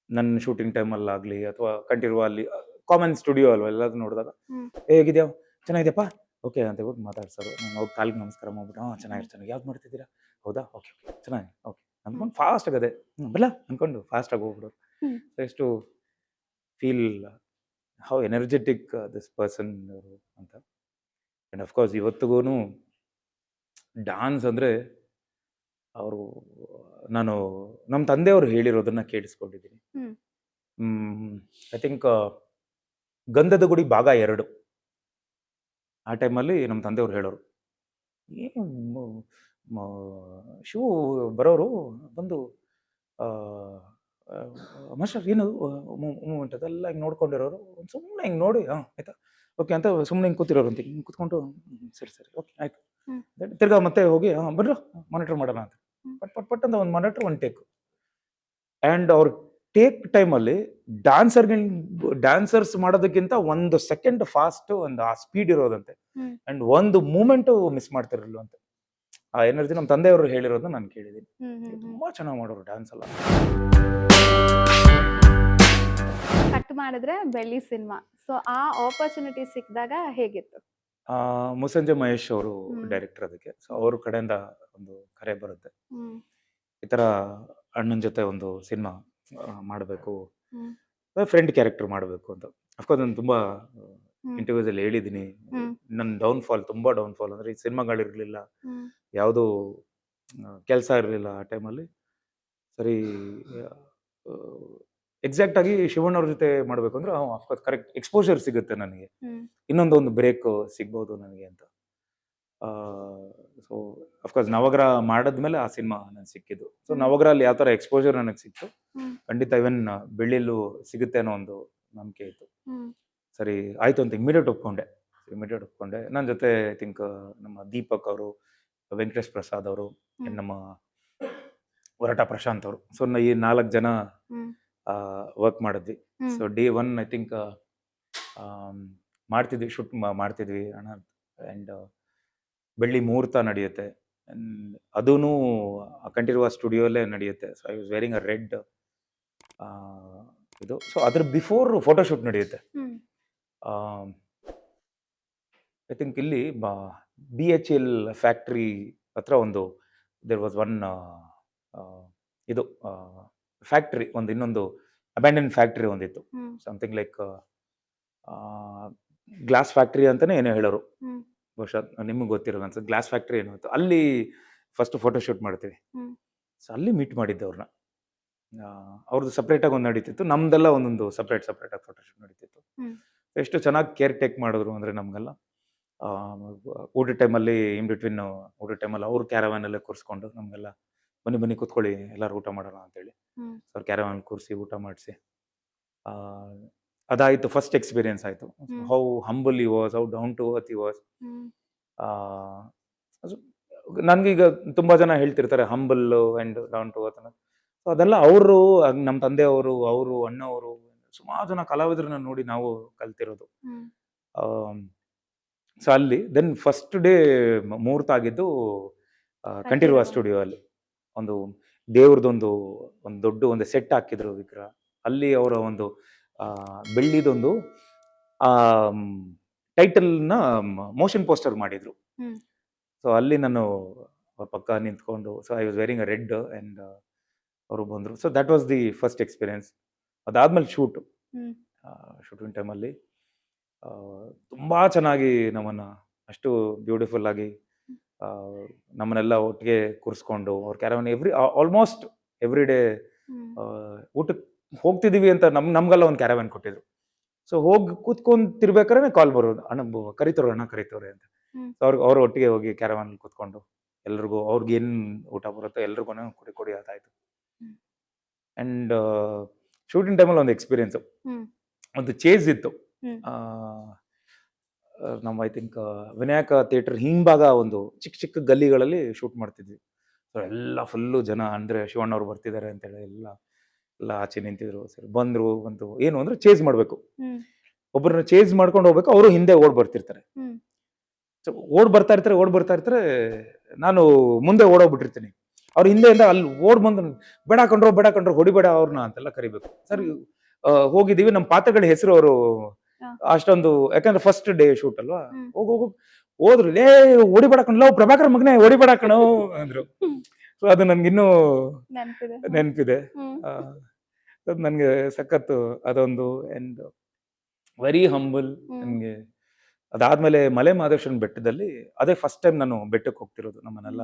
S1: ನನ್ನ ಶೂಟಿಂಗ್ ಟೈಮಲ್ಲಾಗಲಿ ಅಥವಾ ಕಂಠೀರವ ಅಲ್ಲಿ ಕಾಮನ್ ಸ್ಟುಡಿಯೋ ಅಲ್ವಾ, ಎಲ್ಲಾದ್ರು ನೋಡಿದಾಗ
S2: ಹ್ಮ್
S1: ಹೇಗಿದ್ಯಾ, ಚೆನ್ನಾಗಿದೆಯಪ್ಪ, ಓಕೆ ಅಂತ ಹೇಳ್ಬಿಟ್ಟು ಮಾತಾಡ್ಸೋರು. ನಾನು ಹೋಗಿ ಕಾಲಿಗೆ ನಮಸ್ಕಾರ ಮಾಡ್ಬಿಟ್ಟು ಚೆನ್ನಾಗಿರ್ತಾನೆ, ಯಾವ್ದು ಮಾಡ್ತಿದ್ದೀರಾ, ಹೌದಾ, ಓಕೆ ಓಕೆ ಚೆನ್ನಾಗಿ, ಓಕೆ ಅಂದ್ಕೊಂಡು ಫಾಸ್ಟ್ ಆಗದೆ ಬಲ್ಲ ಅಂದ್ಕೊಂಡು ಫಾಸ್ಟಾಗಿ ಹೋಗ್ಬಿಡೋರು.
S2: ಹ್ಮ್.
S1: ಎಷ್ಟು feel how energetic this person ಅವರು ಅಂತ. ಆ್ಯಂಡ್ ಅಫ್ಕೋರ್ಸ್ ಇವತ್ತಿಗೂ ಡಾನ್ಸ್ ಅಂದರೆ ಅವರು, ನಾನು ನಮ್ಮ ತಂದೆಯವರು ಹೇಳಿರೋದನ್ನ ಕೇಳಿಸ್ಕೊಂಡಿದ್ದೀನಿ.
S2: ಹ್ಮ್
S1: ಐ ಥಿಂಕ್ ಗಂಧದ ಗುಡಿ ಭಾಗ 2 ಆ ಟೈಮಲ್ಲಿ ನಮ್ಮ ತಂದೆಯವ್ರು ಹೇಳೋರು, ಏನು ಶಿವು ಬರೋರು ಬಂದು ಮಾಸ್ಟರ್ ಏನು ಮೂಮೆಂಟ್ ಅದೆಲ್ಲ ಹಿಂಗೆ ನೋಡ್ಕೊಂಡಿರೋರು, ಸುಮ್ಮನೆ ಹಿಂಗೆ ನೋಡಿ ಆಯ್ತಾ ಓಕೆ ಅಂತ ಸುಮ್ಮನೆ ಹಿಂಗೆ ಕೂತಿರೋರು ಅಂತ, ಹಿಂಗೆ ಕೂತ್ಕೊಂಡು ಸರಿ ಸರಿ ಓಕೆ ಆಯ್ತು, ತಿರ್ಗಾ ಮತ್ತೆ ಹೋಗಿ ಬರ್ರು ಮಾನಿಟರ್ ಮಾಡೋಣ ಅಂತ ಪಟ್ ಪಟ್ ಪಟ್ ಅಂತ ಒಂದು ಮಾನಿಟರ್ ಒಂದು ಟೇಕ್. ಆ್ಯಂಡ್ ಅವ್ರ ಟೇಕ್ ಟೈಮಲ್ಲಿ ಡ್ಯಾನ್ಸರ್ಸ್ ಮಾಡೋದಕ್ಕಿಂತ 1 ಸೆಕೆಂಡ್ ಫಾಸ್ಟ್ ಒಂದು ಆ ಸ್ಪೀಡ್ ಇರೋದಂತೆ. ಆ್ಯಂಡ್ ಒಂದು ಮೂಮೆಂಟು ಮಿಸ್ ಮಾಡ್ತಿರಲಿಲ್ಲ ಅಂತ. ಆ ಎನರ್ಜಿ ನಮ್ಮ ತಂದೆಯವರು ಹೇಳಿರೋದನ್ನ ನಾನು ಕೇಳಿದ್ದೀನಿ. ತುಂಬಾ ಚೆನ್ನಾಗಿ ಮಾಡೋರು ಡ್ಯಾನ್ಸ್ ಎಲ್ಲ.
S2: ಕಟ್ ಮಾಡಿದ್ರೆ ಬೆಳ್ಳಿ ಸಿನಿಮಾ, ಸೊ ಆ ಆಪರ್ಚುನಿಟಿ ಸಿಕ್ಕಿದಾಗ ಹೇಗಿತ್ತು?
S1: ಮುಸಂಜೆ ಮಹೇಶ್ ಅವರು ಡೈರೆಕ್ಟರ್ ಅದಕ್ಕೆ. ಸೊ ಅವ್ರ ಕಡೆಯಿಂದ ಒಂದು ಕರೆ ಬರುತ್ತೆ, ಈ ಥರ ಅಣ್ಣನ ಜೊತೆ ಒಂದು ಸಿನಿಮಾ ಮಾಡಬೇಕು, ಫ್ರೆಂಡ್ ಕ್ಯಾರೆಕ್ಟರ್ ಮಾಡಬೇಕು ಅಂತ. ಅಫ್ಕೋರ್ಸ್ ನಾನು ತುಂಬ ಇಂಟರ್ವ್ಯೂಸಲ್ಲಿ ಹೇಳಿದ್ದೀನಿ, ನನ್ನ ಡೌನ್ಫಾಲ್, ತುಂಬ ಡೌನ್ಫಾಲ್ ಅಂದರೆ ಈ ಸಿನಿಮಾಗಳಿರಲಿಲ್ಲ, ಯಾವುದೂ ಕೆಲಸ ಇರಲಿಲ್ಲ ಆ ಟೈಮಲ್ಲಿ. ಸರಿ ಎಕ್ಸಾಕ್ಟಾಗಿ ಶಿವಣ್ಣವ್ರ ಜೊತೆ ಮಾಡಬೇಕು ಅಂದರೆ ಅಫ್ಕೋರ್ಸ್ ಕರೆಕ್ಟ್ ಎಕ್ಸ್ಪೋಜರ್ ಸಿಗುತ್ತೆ ನನಗೆ, ಇನ್ನೊಂದು ಬ್ರೇಕ್ ಸಿಗ್ಬೋದು ನನಗೆ ಅಂತ. ಸೊ ಅಫ್ಕೋರ್ಸ್ ನವಗ್ರಹ ಮಾಡಿದ್ಮೇಲೆ ಆ ಸಿನಿಮಾ ನನಗೆ ಸಿಕ್ಕಿದ್ದು. ಸೊ ನವಗ್ರಹಲ್ಲಿ ಯಾವ ಥರ ಎಕ್ಸ್ಪೋಜರ್ ನನಗೆ ಸಿಕ್ತು, ಖಂಡಿತ ಇವನ್ ಬೆಳ್ಳಿಯಲ್ಲೂ ಸಿಗುತ್ತೆ ಅನ್ನೋ ಒಂದು ನಂಬಿಕೆ ಇತ್ತು. ಸರಿ ಆಯಿತು ಅಂತ ಇಮಿಡಿಯೇಟ್ ಒಪ್ಕೊಂಡೆ. ನನ್ನ ಜೊತೆ ಐ ಥಿಂಕ್ ನಮ್ಮ ದೀಪಕ್ ಅವರು, ವೆಂಕಟೇಶ್ ಪ್ರಸಾದ್ ಅವರು, ನಮ್ಮ ಹೊರಟ ಪ್ರಶಾಂತ್ ಅವರು, ಸೊ ಈ 4 ಜನ ವರ್ಕ್ ಮಾಡಿದ್ವಿ. So day 1 I think shoot ಮಾಡ್ತಿದ್ವಿ ಅಣ್ಣ. ಆ್ಯಂಡ್ ಬೆಳ್ಳಿ ಮುಹೂರ್ತ ನಡೆಯುತ್ತೆ, ಅದೂ ಕಂಠೀರವ ಸ್ಟುಡಿಯೋಲ್ಲೇ ನಡೆಯುತ್ತೆ. So I was wearing a red ಇದು. ಸೊ ಅದ್ರ ಬಿಫೋರ್ ಫೋಟೋಶೂಟ್ ನಡೆಯುತ್ತೆ. ಐ ಥಿಂಕ್ ಇಲ್ಲಿ BHEL ಫ್ಯಾಕ್ಟ್ರಿ ಹತ್ರ ಒಂದು ದೇರ್ ವಾಸ್ ಒನ್ ಇದು ಫ್ಯಾಕ್ಟ್ರಿ, ಇನ್ನೊಂದು ಅಬ್ಯಾಂಡನ್ ಫ್ಯಾಕ್ಟ್ರಿ ಒಂದಿತ್ತು, ಸಮಥಿಂಗ್ ಲೈಕ್ ಗ್ಲಾಸ್ ಫ್ಯಾಕ್ಟ್ರಿ ಅಂತಲೇ ಏನೋ ಹೇಳೋರು, ಬಹುಶಃ ನಿಮಗೆ ಗೊತ್ತಿರೋದು ಅನ್ಸುತ್ತೆ. ಗ್ಲಾಸ್ ಫ್ಯಾಕ್ಟ್ರಿ ಏನೋ ಇತ್ತು, ಅಲ್ಲಿ ಫಸ್ಟ್ ಫೋಟೋಶೂಟ್ ಮಾಡ್ತೀವಿ. ಸೊ ಅಲ್ಲಿ ಮೀಟ್ ಮಾಡಿದ್ದೆ ಅವ್ರನ್ನ. ಅವ್ರದ್ದು ಸಪ್ರೇಟಾಗಿ ಒಂದು ನಡೀತಿತ್ತು, ನಮ್ದೆಲ್ಲ ಒಂದೊಂದು ಸಪ್ರೇಟಾಗಿ ಫೋಟೋಶೂಟ್ ನಡೀತಿತ್ತು. ಎಷ್ಟು ಚೆನ್ನಾಗಿ ಕೇರ್ ಟೇಕ್ ಮಾಡಿದ್ರು ಅಂದರೆ ನಮಗೆಲ್ಲ. ಊಟದ ಟೈಮಲ್ಲಿ ಊಟದ ಟೈಮಲ್ಲಿ ಅವ್ರ ಕ್ಯಾರವ್ಯಾನಲ್ಲೇ ಕೂರಿಸ್ಕೊಂಡು ನಮಗೆಲ್ಲ ಬನ್ನಿ ಕೂತ್ಕೊಳ್ಳಿ ಎಲ್ಲರೂ ಊಟ ಮಾಡೋಣ ಅಂತೇಳಿ ಅವ್ರ ಕ್ಯಾರವ್ಯಾನ್ ಕೂರಿಸಿ ಊಟ ಮಾಡಿಸಿ, ಅದಾಯಿತು. ಫಸ್ಟ್ ಎಕ್ಸ್ಪೀರಿಯನ್ಸ್ ಆಯಿತು. How humble he was, how down to earth he was. ನನಗೀಗ ತುಂಬ ಜನ ಹೇಳ್ತಿರ್ತಾರೆ humble and down to earth ಅನ್ನೋದು. ಸೊ ಅದೆಲ್ಲ ಅವರು, ನಮ್ಮ ತಂದೆಯವರು, ಅವರು ಅಣ್ಣವರು, ಸುಮಾರು ಜನ ಕಲಾವಿದರನ್ನ ನೋಡಿ ನಾವು ಕಲ್ತಿರೋದು. ಸೊ ಅಲ್ಲಿ ದೆನ್ ಫಸ್ಟ್ ಡೇ ಮುಹೂರ್ತ ಆಗಿದ್ದು ಕಂಠೀರವ ಸ್ಟುಡಿಯೋ ಅಲ್ಲಿ. ಒಂದು ದೇವ್ರದೊಂದು ದೊಡ್ಡ ಒಂದು ಸೆಟ್ ಹಾಕಿದ್ರು ವಿಗ್ರಹ. ಅಲ್ಲಿ ಅವರ ಒಂದು ಬೆಳ್ಳಿದೊಂದು ಟೈಟಲ್ನ ಮೋಷನ್ ಪೋಸ್ಟರ್ ಮಾಡಿದ್ರು. ಸೊ ಅಲ್ಲಿ ನಾನು ಅವ್ರ ಪಕ್ಕ ನಿಂತ್ಕೊಂಡು, so I was wearing a red and ಅವರು ಬಂದರು. So that was the first experience. ಅದಾದ್ಮೇಲೆ ಶೂಟಿಂಗ್ ಟೈಮಲ್ಲಿ ತುಂಬ ಚೆನ್ನಾಗಿ ನಮ್ಮನ್ನು ಅಷ್ಟು ಬ್ಯೂಟಿಫುಲ್ ಆಗಿ ನಮ್ಮನ್ನೆಲ್ಲ ಒಟ್ಟಿಗೆ ಕೂರಿಸ್ಕೊಂಡು ಅವ್ರ ಕ್ಯಾರವನ್ ಆಲ್ಮೋಸ್ಟ್ ಎವ್ರಿ ಡೇ ಊಟಕ್ಕೆ ಹೋಗ್ತಿದೀವಿ ಅಂತ ನಮ್ಗೆಲ್ಲ ಒಂದು ಕ್ಯಾರವನ್ ಕೊಟ್ಟಿದ್ರು. ಸೊ ಹೋಗಿ ಕೂತ್ಕೊಂತಿರ್ಬೇಕಾದ್ರೆ ಕಾಲ್ ಬರೋದು, ಅಣ್ಣ ಕರಿತವ್ರೆ ಅಂತ. ಸೊ ಅವ್ರ ಒಟ್ಟಿಗೆ ಹೋಗಿ ಕ್ಯಾರವನ್ ಕೂತ್ಕೊಂಡು ಎಲ್ರಿಗೂ ಅವ್ರಿಗೆ ಏನ್ ಊಟ ಬರುತ್ತೋ ಎಲ್ರಿಗೂ ಕೊಡಿ ಅದಾಯ್ತು. ಅಂಡ್ ಶೂಟಿಂಗ್ ಟೈಮಲ್ಲಿ ಒಂದು ಎಕ್ಸ್ಪೀರಿಯನ್ಸ್, ಒಂದು ಚೇಸ್ ಇತ್ತು. ನಮ್ಮ ಐ ಥಿಂಕ್ ವಿನಾಯಕ ಥಿಯೇಟರ್ ಹಿಂಭಾಗ ಒಂದು ಚಿಕ್ಕ ಚಿಕ್ಕ ಗಲ್ಲಿಗಳಲ್ಲಿ ಶೂಟ್ ಮಾಡ್ತಿದ್ವಿ. ಸೊ ಎಲ್ಲ ಫುಲ್ಲು ಜನ, ಅಂದ್ರೆ ಶಿವಣ್ಣ ಅವ್ರು ಬರ್ತಿದ್ದಾರೆ ಅಂತೇಳಿ ಎಲ್ಲ ಆಚೆ ನಿಂತಿದ್ರು. ಸರಿ ಬಂತು ಏನು ಅಂದ್ರೆ ಚೇಸ್ ಮಾಡ್ಬೇಕು, ಒಬ್ಬರನ್ನ ಚೇಸ್ ಮಾಡ್ಕೊಂಡು ಹೋಗ್ಬೇಕು, ಅವರು ಹಿಂದೆ ಓಡ್ ಬರ್ತಿರ್ತಾರೆ. ಸೊ ಓಡ್ ಬರ್ತಾ ಇರ್ತಾರೆ, ನಾನು ಮುಂದೆ ಓಡೋಗ್ಬಿಟ್ಟಿರ್ತೀನಿ. ಅವ್ರ ಹಿಂದೆಯಿಂದ ಅಲ್ಲಿ ಬಂದು ಬೇಡ ಕಂಡ್ರು ಹೊಡಿಬೇಡ ಅವ್ರನ್ನ ಅಂತೆಲ್ಲ ಕರಿಬೇಕು. ಸರ್ ಹೋಗಿದೀವಿ, ನಮ್ಮ ಪಾತ್ರಗಳ ಹೆಸರು ಅವರು ಅಷ್ಟೊಂದು, ಯಾಕಂದ್ರೆ ಫಸ್ಟ್ ಡೇ ಶೂಟ್ ಅಲ್ವಾ, ಹೋದ್ರು ಲೇ ಹೊಡಿಬೇಡಕಣ್ಣ ಪ್ರಭಾಕರ್ ಮಗನೇ ಹೊಡಿಬೇಡಕಣ ಅಂದ್ರು. ಸೊ ಅದು ನನ್ಗಿನ್ನೂ ನೆನಪಿದೆ. ನನ್ಗೆ ಸಖತ್ತು ಅದೊಂದು, ಅಂಡ್ ವೆರಿ ಹಂಬಲ್ ನನ್ಗೆ. ಅದಾದ್ಮೇಲೆ ಮಲೆ ಮಹದೇಶ್ವರನ ಬೆಟ್ಟದಲ್ಲಿ ಅದೇ ಫಸ್ಟ್ ಟೈಮ್ ನಾನು ಬೆಟ್ಟಕ್ಕೆ ಹೋಗ್ತಿರೋದು. ನಮ್ಮನ್ನೆಲ್ಲ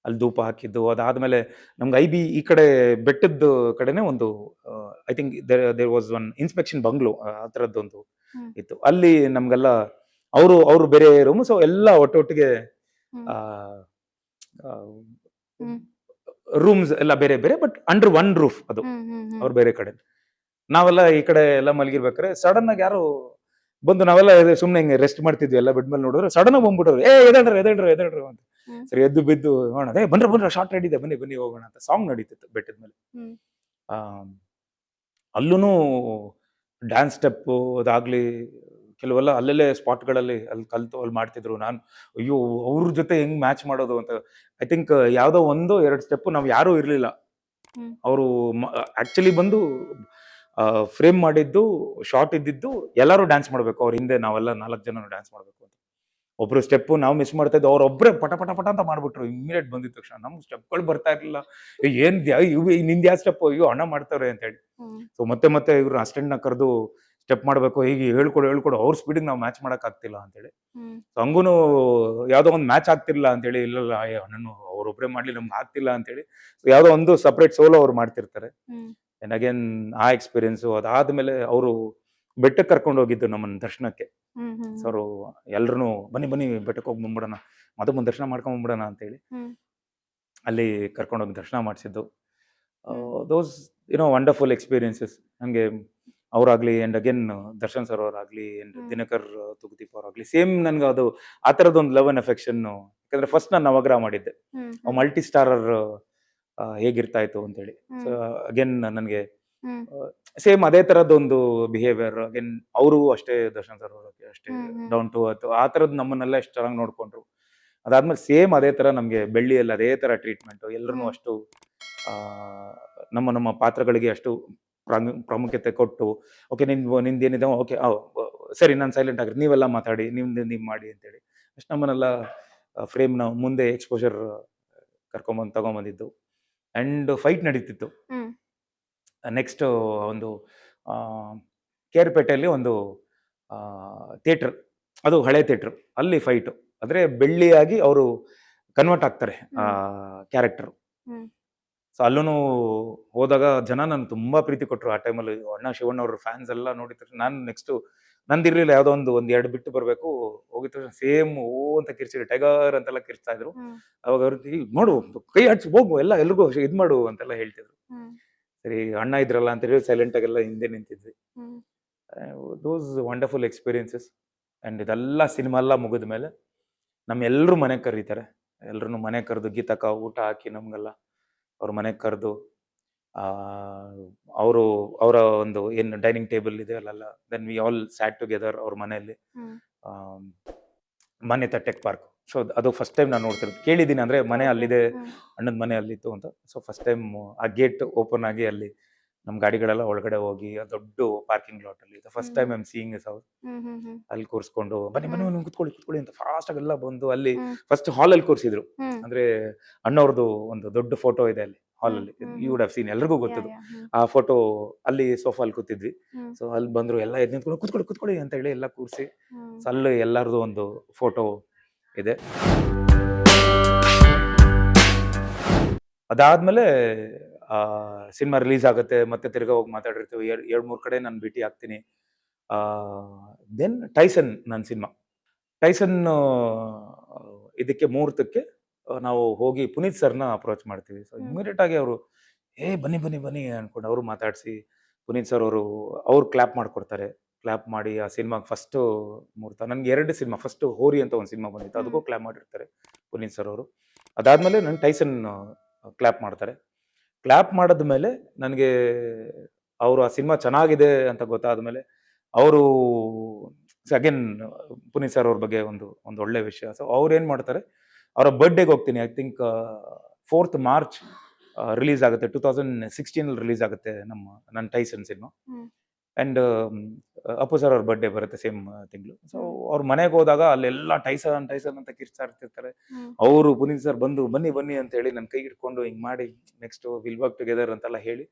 S1: ಅಲ್ಲಿ ಧೂಪ ಹಾಕಿದ್ದು. ಅದಾದ್ಮೇಲೆ ನಮ್ಗೆ IB ಈ ಕಡೆ ಬೆಟ್ಟದ ಕಡೆನೆ ಒಂದು I think there was one inspection bungalow ಆ ಥರದ್ದೊಂದು ಇತ್ತು. ಅಲ್ಲಿ ನಮ್ಗೆಲ್ಲ ಅವರು ಬೇರೆ ರೂಮ್, ಸೊ ಎಲ್ಲ ಒಟ್ಟೊಟ್ಟಿಗೆ ರೂಮ್ಸ್ ಎಲ್ಲ ಬೇರೆ ಬೇರೆ, ಬಟ್ ಅಂಡರ್ ಒನ್ ರೂಫ್ ಅದು. ಅವ್ರು ಬೇರೆ ಕಡೆ, ನಾವೆಲ್ಲ ಈ ಕಡೆ ಎಲ್ಲ ಮಲಗಿರ್ಬೇಕಾರೆ ಸಡನ್ ಆಗಿ ಯಾರು ಬಂದು, ನಾವೆಲ್ಲ ಸುಮ್ನೆ ಹಿಂಗೆ ರೆಸ್ಟ್ ಮಾಡ್ತಿದ್ವಿ ಎಲ್ಲ ಬೆಡ್ ಮೇಲೆ, ನೋಡಿದ್ರೆ ಸಡನ್ ಆಗಿ ಬಂದ್ಬಿಟ್ಟವ್ರು, ಎದೇಳ್ರು ಅಂತ. ಸರಿ ಎದ್ದು ಬಿದ್ದು ಹೋಗೋಣ, ಬಂದ್ರ ಶಾರ್ಟ್ ರೆಡಿ ಇದೆ, ಬನ್ನಿ ಹೋಗೋಣ ಅಂತ ಸಾಂಗ್ ನಡೀತಿತ್ತು ಬೆಟ್ಟದ ಮೇಲೆ. ಅಲ್ಲೂ ಡ್ಯಾನ್ಸ್ ಸ್ಟೆಪ್ ಅದಾಗ್ಲಿ ಕೆಲವೆಲ್ಲ ಅಲ್ಲಲ್ಲೇ ಸ್ಪಾಟ್ಗಳಲ್ಲಿ ಅಲ್ಲಿ ಕಲ್ತು ಅಲ್ಲಿ ಮಾಡ್ತಿದ್ರು. ನಾನು ಅಯ್ಯೋ ಅವ್ರ ಜೊತೆ ಹೆಂಗ್ ಮ್ಯಾಚ್ ಮಾಡೋದು ಅಂತ. ಐ ಥಿಂಕ್ ಯಾವ್ದೋ 1-2 ಸ್ಟೆಪ್ ನಾವು ಯಾರೂ ಇರ್ಲಿಲ್ಲ. ಅವರು ಆಕ್ಚುಲಿ ಬಂದು ಫ್ರೇಮ್ ಮಾಡಿದ್ದು, ಶಾರ್ಟ್ ಇದ್ದಿದ್ದು ಎಲ್ಲರೂ ಡ್ಯಾನ್ಸ್ ಮಾಡ್ಬೇಕು, ಅವ್ರ ಹಿಂದೆ ನಾವೆಲ್ಲ 4 ಜನ ಡ್ಯಾನ್ಸ್ ಮಾಡ್ಬೇಕು ಅಂತ. ಒಬ್ರು ಸ್ಟೆಪ್ ನಾವು ಮಿಸ್ ಮಾಡ್ತಾ ಇದ್ದು, ಅವ್ರೊಬ್ರೆ ಪಟ ಅಂತ ಮಾಡ್ಬಿಟ್ರು. ಇಮಿಡಿಯೇಟ್ ಬಂದಿದ ತಕ್ಷಣ ನಮ್ ಸ್ಟೆಪ್ಗಳು ಬರ್ತಾ ಇರ್ಲಿಲ್ಲ. ಏನ್ ನಿಂದ ಯಾವ ಸ್ಟೆಪ್, ಅಯ್ಯೋ ಅಣ್ಣ ಮಾಡ್ತಾವ್ರೆ ಅಂತ ಹೇಳಿ. ಸೊ ಮತ್ತೆ ಇವ್ರು ಅಸಿಸ್ಟೆಂಟ್ ನ ಕರೆದು ಸ್ಟೆಪ್ ಮಾಡ್ಬೇಕು, ಹೀಗೆ ಹೇಳ್ಕೊಡು ಅವ್ರ ಸ್ಪೀಡಿಗೆ ನಾವು ಮ್ಯಾಚ್ ಮಾಡಕ್ ಆಗ್ತಿಲ್ಲ ಅಂತೇಳಿ. ಸೊ ಹಂಗೂನು ಯಾವ್ದೋ ಒಂದು ಮ್ಯಾಚ್ ಆಗ್ತಿರ್ಲಿಲ್ಲ ಅಂತೇಳಿ, ಇಲ್ಲ ಅಣ್ಣನು ಅವ್ರೊಬ್ರೆ ಮಾಡ್ಲಿ ನಮ್ಗೆ ಆಗ್ತಿಲ್ಲ ಅಂತೇಳಿ ಯಾವ್ದೋ ಒಂದು ಸಪ್ರೇಟ್ ಸೋಲೋ ಅವ್ರು ಮಾಡ್ತಿರ್ತಾರೆ. ಅಂಡ್ ಅಗೇನ್ ಆ ಎಕ್ಸ್ಪೀರಿಯನ್ಸು. ಅದಾದ್ಮೇಲೆ ಅವರು ಬೆಟ್ಟಕ್ಕೆ ಕರ್ಕೊಂಡು ಹೋಗಿದ್ದು ನಮ್ಮನ್ನ ದರ್ಶನಕ್ಕೆ. ಸೊ ಅವರು ಎಲ್ರು ಬನ್ನಿ ಬೆಟ್ಟಕ್ಕೆ ಹೋಗಿ ಬಂದ್ಬಿಡೋಣ, ಮತ್ತೊಂದು ದರ್ಶನ ಮಾಡ್ಕೊಂಡ್ ಬಂದ್ಬಿಡೋಣ ಅಂತೇಳಿ ಅಲ್ಲಿ ಕರ್ಕೊಂಡೋಗಿ ದರ್ಶನ ಮಾಡಿಸಿದ್ದು. ದೋಸ್ ವಂಡರ್ಫುಲ್ ಎಕ್ಸ್ಪೀರಿಯನ್ಸಸ್ ನನಗೆ. ಅವರಾಗ್ಲಿ, ಅಂಡ್ ಅಗೇನ್ ದರ್ಶನ್ ಸರ್ ಅವರಾಗ್ಲಿ, ಅಂಡ್ ದಿನಕರ್ ತುಗುದೀಪ್ ಅವರಾಗ್ಲಿ, ಸೇಮ್ ನನ್ಗೆ ಅದು ಆ ಥರದೊಂದು ಲವ್ ಅಂಡ್ ಅಫೆಕ್ಷನ್. ಯಾಕಂದ್ರೆ ಫಸ್ಟ್ ನಾನು ನವಗ್ರಹ ಮಾಡಿದ್ದೆ, ಮಲ್ಟಿ ಸ್ಟಾರರ್ ಹೇಗಿರ್ತಾ ಇತ್ತು ಅಂತೇಳಿ. ಸೊ ಅಗೇನ್ ನನಗೆ ಸೇಮ್ ಅದೇ ತರದೊಂದು ಬಿಹೇವಿಯರ್. ಅಗೇನ್ ಅವರು ಅಷ್ಟೇ, ದರ್ಶನ್ ಸರ್ ಅವರು ಅಷ್ಟೇ ಡೌನ್ ಟು ಅರ್ತ್, ಆ ಥರದ್ದು ನಮ್ಮನ್ನೆಲ್ಲ ಎಷ್ಟು ಚೆನ್ನಾಗಿ ನೋಡ್ಕೊಂಡ್ರು. ಅದಾದ್ಮೇಲೆ ಸೇಮ್ ಅದೇ ತರ ನಮ್ಗೆ ಬೆಳ್ಳಿಯಲ್ಲಿ ಅದೇ ತರ ಟ್ರೀಟ್ಮೆಂಟ್. ಎಲ್ಲರೂ ಅಷ್ಟು ನಮ್ಮ ಪಾತ್ರಗಳಿಗೆ ಅಷ್ಟು ಪ್ರಾಮುಖ್ಯತೆ ಕೊಟ್ಟು, ಓಕೆ ನಿಂದೇನಿದೆ, ಓಕೆ ಸರಿ ನಾನು ಸೈಲೆಂಟ್ ಆಗಿರ್ತೀನಿ, ನೀವೆಲ್ಲ ಮಾತಾಡಿ, ನೀವು ಮಾಡಿ ಅಂತೇಳಿ ಅಷ್ಟು ನಮ್ಮನ್ನೆಲ್ಲ ಫ್ರೇಮ್ನ ಮುಂದೆ ಎಕ್ಸ್ಪೋಜರ್ ತಗೊಂಬಂದಿದ್ದು. ಅಂಡ್ ಫೈಟ್ ನಡೀತಿತ್ತು. ನೆಕ್ಸ್ಟ್ ಒಂದು ಕೇರ್ಪೇಟೆಯಲ್ಲಿ ಒಂದು ಥಿಯೇಟರ್, ಅದು ಹಳೆ ಥಿಯೇಟರ್, ಅಲ್ಲಿ ಫೈಟು. ಆದರೆ ಬೆಳ್ಳಿಯಾಗಿ ಅವರು ಕನ್ವರ್ಟ್ ಆಗ್ತಾರೆ ಕ್ಯಾರೆಕ್ಟರ್. ಸೊ ಅಲ್ಲೂ ಹೋದಾಗ ಜನ ನಾನು ತುಂಬಾ ಪ್ರೀತಿ ಕೊಟ್ಟರು. ಆ ಟೈಮಲ್ಲಿ ಅಣ್ಣ ಶಿವಣ್ಣ ಅವ್ರ ಫ್ಯಾನ್ಸ್ ಎಲ್ಲ ನೋಡಿದ್ರು. ನಾನು ನೆಕ್ಸ್ಟ್ ನಂದಿರ್ಲಿಲ್ಲ, ಯಾವುದೋ ಒಂದು 2 ಬಿಟ್ಟು ಬರಬೇಕು, ಹೋಗಿದ ತಕ್ಷಣ ಸೇಮ್ ಅಂತ ಕಿರ್ಚಿದ್ರು, ಟೈಗರ್ ಅಂತೆಲ್ಲ ಕಿರ್ಚ್ತಾ ಇದ್ರು. ಅವಾಗ ಅವ್ರಿಗೆ ನೋಡು, ಕೈ ಹಚ್ಚಿ ಹೋಗು, ಎಲ್ರಿಗೂ ಇದ್ ಮಾಡು ಅಂತೆಲ್ಲ ಹೇಳ್ತಿದ್ರು. ಸರಿ ಅಣ್ಣ ಇದ್ರಲ್ಲ ಅಂತ ಹೇಳಿ ಸೈಲೆಂಟ್ ಆಗೆಲ್ಲ ಹಿಂದೆ ನಿಂತಿದ್ವಿ. ದೋಸ್ ವಂಡರ್ಫುಲ್ ಎಕ್ಸ್ಪೀರಿಯನ್ಸಸ್. ಅಂಡ್ ಇದೆಲ್ಲ ಸಿನಿಮಾ ಎಲ್ಲ ಮುಗಿದ ಮೇಲೆ ನಮ್ಮೆಲ್ಲರೂ ಮನೆಗೆ ಕರೀತಾರೆ. ಎಲ್ರು ಮನೆಗೆ ಕರೆದು ಗೀತಕ್ಕ ಊಟ ಹಾಕಿ ನಮ್ಗೆಲ್ಲ ಅವ್ರ ಮನೆಗೆ ಕರೆದು ಅವರ ಒಂದು ಏನು ಡೈನಿಂಗ್ ಟೇಬಲ್ ಇದೆ ಅಲ್ಲೆಲ್ಲ, then we all sat together ಅವ್ರ ಮನೆಯಲ್ಲಿ. Manyata tech park. ಸೊ ಅದು ಫಸ್ಟ್ ಟೈಮ್ ನಾನು ನೋಡ್ತಿರೋದು. ಕೇಳಿದ್ದೀನಿ, ಅಂದ್ರೆ ಮನೆ ಅಲ್ಲಿದೆ, ಅಣ್ಣನ ಮನೆ ಅಲ್ಲಿತ್ತು ಅಂತ. ಸೊ ಫಸ್ಟ್ ಟೈಮ್ ಆ ಗೇಟ್ ಓಪನ್ ಆಗಿ ಅಲ್ಲಿ ನಮ್ಮ ಗಾಡಿಗಳೆಲ್ಲ ಒಳಗಡೆ ಹೋಗಿ, ಆ ದೊಡ್ಡ ಪಾರ್ಕಿಂಗ್ ಲಾಟ್ ಅಲ್ಲಿ first time I am seeing is house. ಅಲ್ಲಿ ಕೂರಿಸ್ಕೊಂಡು ಬನ್ನಿ ಕೂತ್ಕೊಳ್ಳಿ ಅಂತ ಫಾಸ್ಟ್ ಆಗಿ ಎಲ್ಲ ಬಂದು ಅಲ್ಲಿ ಫಸ್ಟ್ ಹಾಲ್ ಅಲ್ಲಿ ಕೂರಿಸಿದ್ರು. ಅಂದ್ರೆ ಅಣ್ಣವ್ರದ್ದು ಒಂದು ದೊಡ್ಡ ಫೋಟೋ ಇದೆ ಅಲ್ಲಿ ಹಾಲ್ ಅಲ್ಲಿ, ಯು ವುಡ್ ಹ್ಯಾವ್ ಸೀನ್, ಎಲ್ರಿಗೂ ಗೊತ್ತಿದ್ದು ಆ ಫೋಟೋ. ಅಲ್ಲಿ ಸೋಫಾ ಅಲ್ಲಿ ಕೂತಿದ್ವಿ. ಸೊ ಅಲ್ಲಿ ಬಂದ್ರು, ಎಲ್ಲ ಎದ್ದು ನಿಂತ್ಕೊಂಡು ಕೂತ್ಕೊಳ್ಳಿ ಅಂತ ಹೇಳಿ ಎಲ್ಲ ಕೂರಿಸಿ, ಸೊ ಅಲ್ಲಿ ಎಲ್ಲರದು ಒಂದು ಫೋಟೋ ಇದೆ. ಅದಾದ್ಮೇಲೆ ಸಿನಿಮಾ ರಿಲೀಸ್ ಆಗುತ್ತೆ, ಮತ್ತೆ ತಿರ್ಗಾ ಹೋಗಿ ಮಾತಾಡಿರ್ತೀವಿ. 2-3 ಕಡೆ ನಾನು ಭೇಟಿ ಆಗ್ತೀನಿ. ದೆನ್ ಟೈಸನ್ ನನ್ನ ಸಿನಿಮಾ. ಟೈಸನ್ ಇದಕ್ಕೆ ಮುಹೂರ್ತಕ್ಕೆ ನಾವು ಹೋಗಿ ಪುನೀತ್ ಸರ್ನ ಅಪ್ರೋಚ್ ಮಾಡ್ತೀವಿ. ಸೊ ಇಮಿಡಿಯೇಟ್ ಆಗಿ ಅವರು ಬನ್ನಿ ಬನ್ನಿ ಬನ್ನಿ ಅನ್ಕೊಂಡು ಅವರು ಮಾತಾಡಿಸಿ ಪುನೀತ್ ಸರ್ ಅವ್ರು ಕ್ಲಾಪ್ ಮಾಡ್ಕೊಡ್ತಾರೆ. ಕ್ಲಾಪ್ ಮಾಡಿ ಆ ಸಿನಿಮಾಗೆ ಫಸ್ಟ್ ಮುಹೂರ್ತ. ನನ್ಗೆ 2 ಸಿನಿಮಾ, ಫಸ್ಟ್ ಹೋರಿ ಅಂತ ಒಂದು ಸಿನಿಮಾ ಬಂದಿತ್ತು, ಅದಕ್ಕೂ ಕ್ಲಾಪ್ ಮಾಡಿರ್ತಾರೆ ಪುನೀತ್ ಸರ್ ಅವರು. ಅದಾದ್ಮೇಲೆ ನನ್ ಟೈಸನ್ ಕ್ಲಾಪ್ ಮಾಡ್ತಾರೆ. ಕ್ಲಾಪ್ ಮಾಡಿದ್ಮೇಲೆ ನನಗೆ ಅವರು ಆ ಸಿನಿಮಾ ಚೆನ್ನಾಗಿದೆ ಅಂತ ಗೊತ್ತಾದ್ಮೇಲೆ ಅವರು ಅಗೇನ್ ಪುನೀತ್ ಸರ್ ಅವ್ರ ಬಗ್ಗೆ ಒಂದು ಒಳ್ಳೆ ವಿಷಯ. ಸೊ ಅವ್ರು ಏನ್ ಮಾಡ್ತಾರೆ, ಅವರ ಬರ್ಡೇಗೆ ಹೋಗ್ತೀನಿ. I think 4th March release ಆಗುತ್ತೆ. 2016 ರಿಲೀಸ್ ಆಗುತ್ತೆ ನನ್ನ Tyson cinema. And Appu sir ಅವ್ರ ಬರ್ಡೇ ಬರುತ್ತೆ ಸೇಮ್ ತಿಂಗಳು. ಸೊ ಅವ್ರ ಮನೆಗೆ ಹೋದಾಗ ಅಲ್ಲೆಲ್ಲ ಟೈಸನ್ ಟೈಸನ್ ಅಂತ ಕಿರ್ಚಾ ಇರ್ತಿರ್ತಾರೆ. ಅವರು ಪುನೀತ್ ಸರ್ ಬಂದು ಬನ್ನಿ ಬನ್ನಿ ಅಂತ ಹೇಳಿ ನನ್ನ ಕೈ ಹಿಡ್ಕೊಂಡು ಹಿಂಗ್ ಮಾಡಿ ನೆಕ್ಸ್ಟ್ ವಿಲ್ ವರ್ಕ್ ಟುಗೆದರ್ ಅಂತೆಲ್ಲ ಹೇಳಿ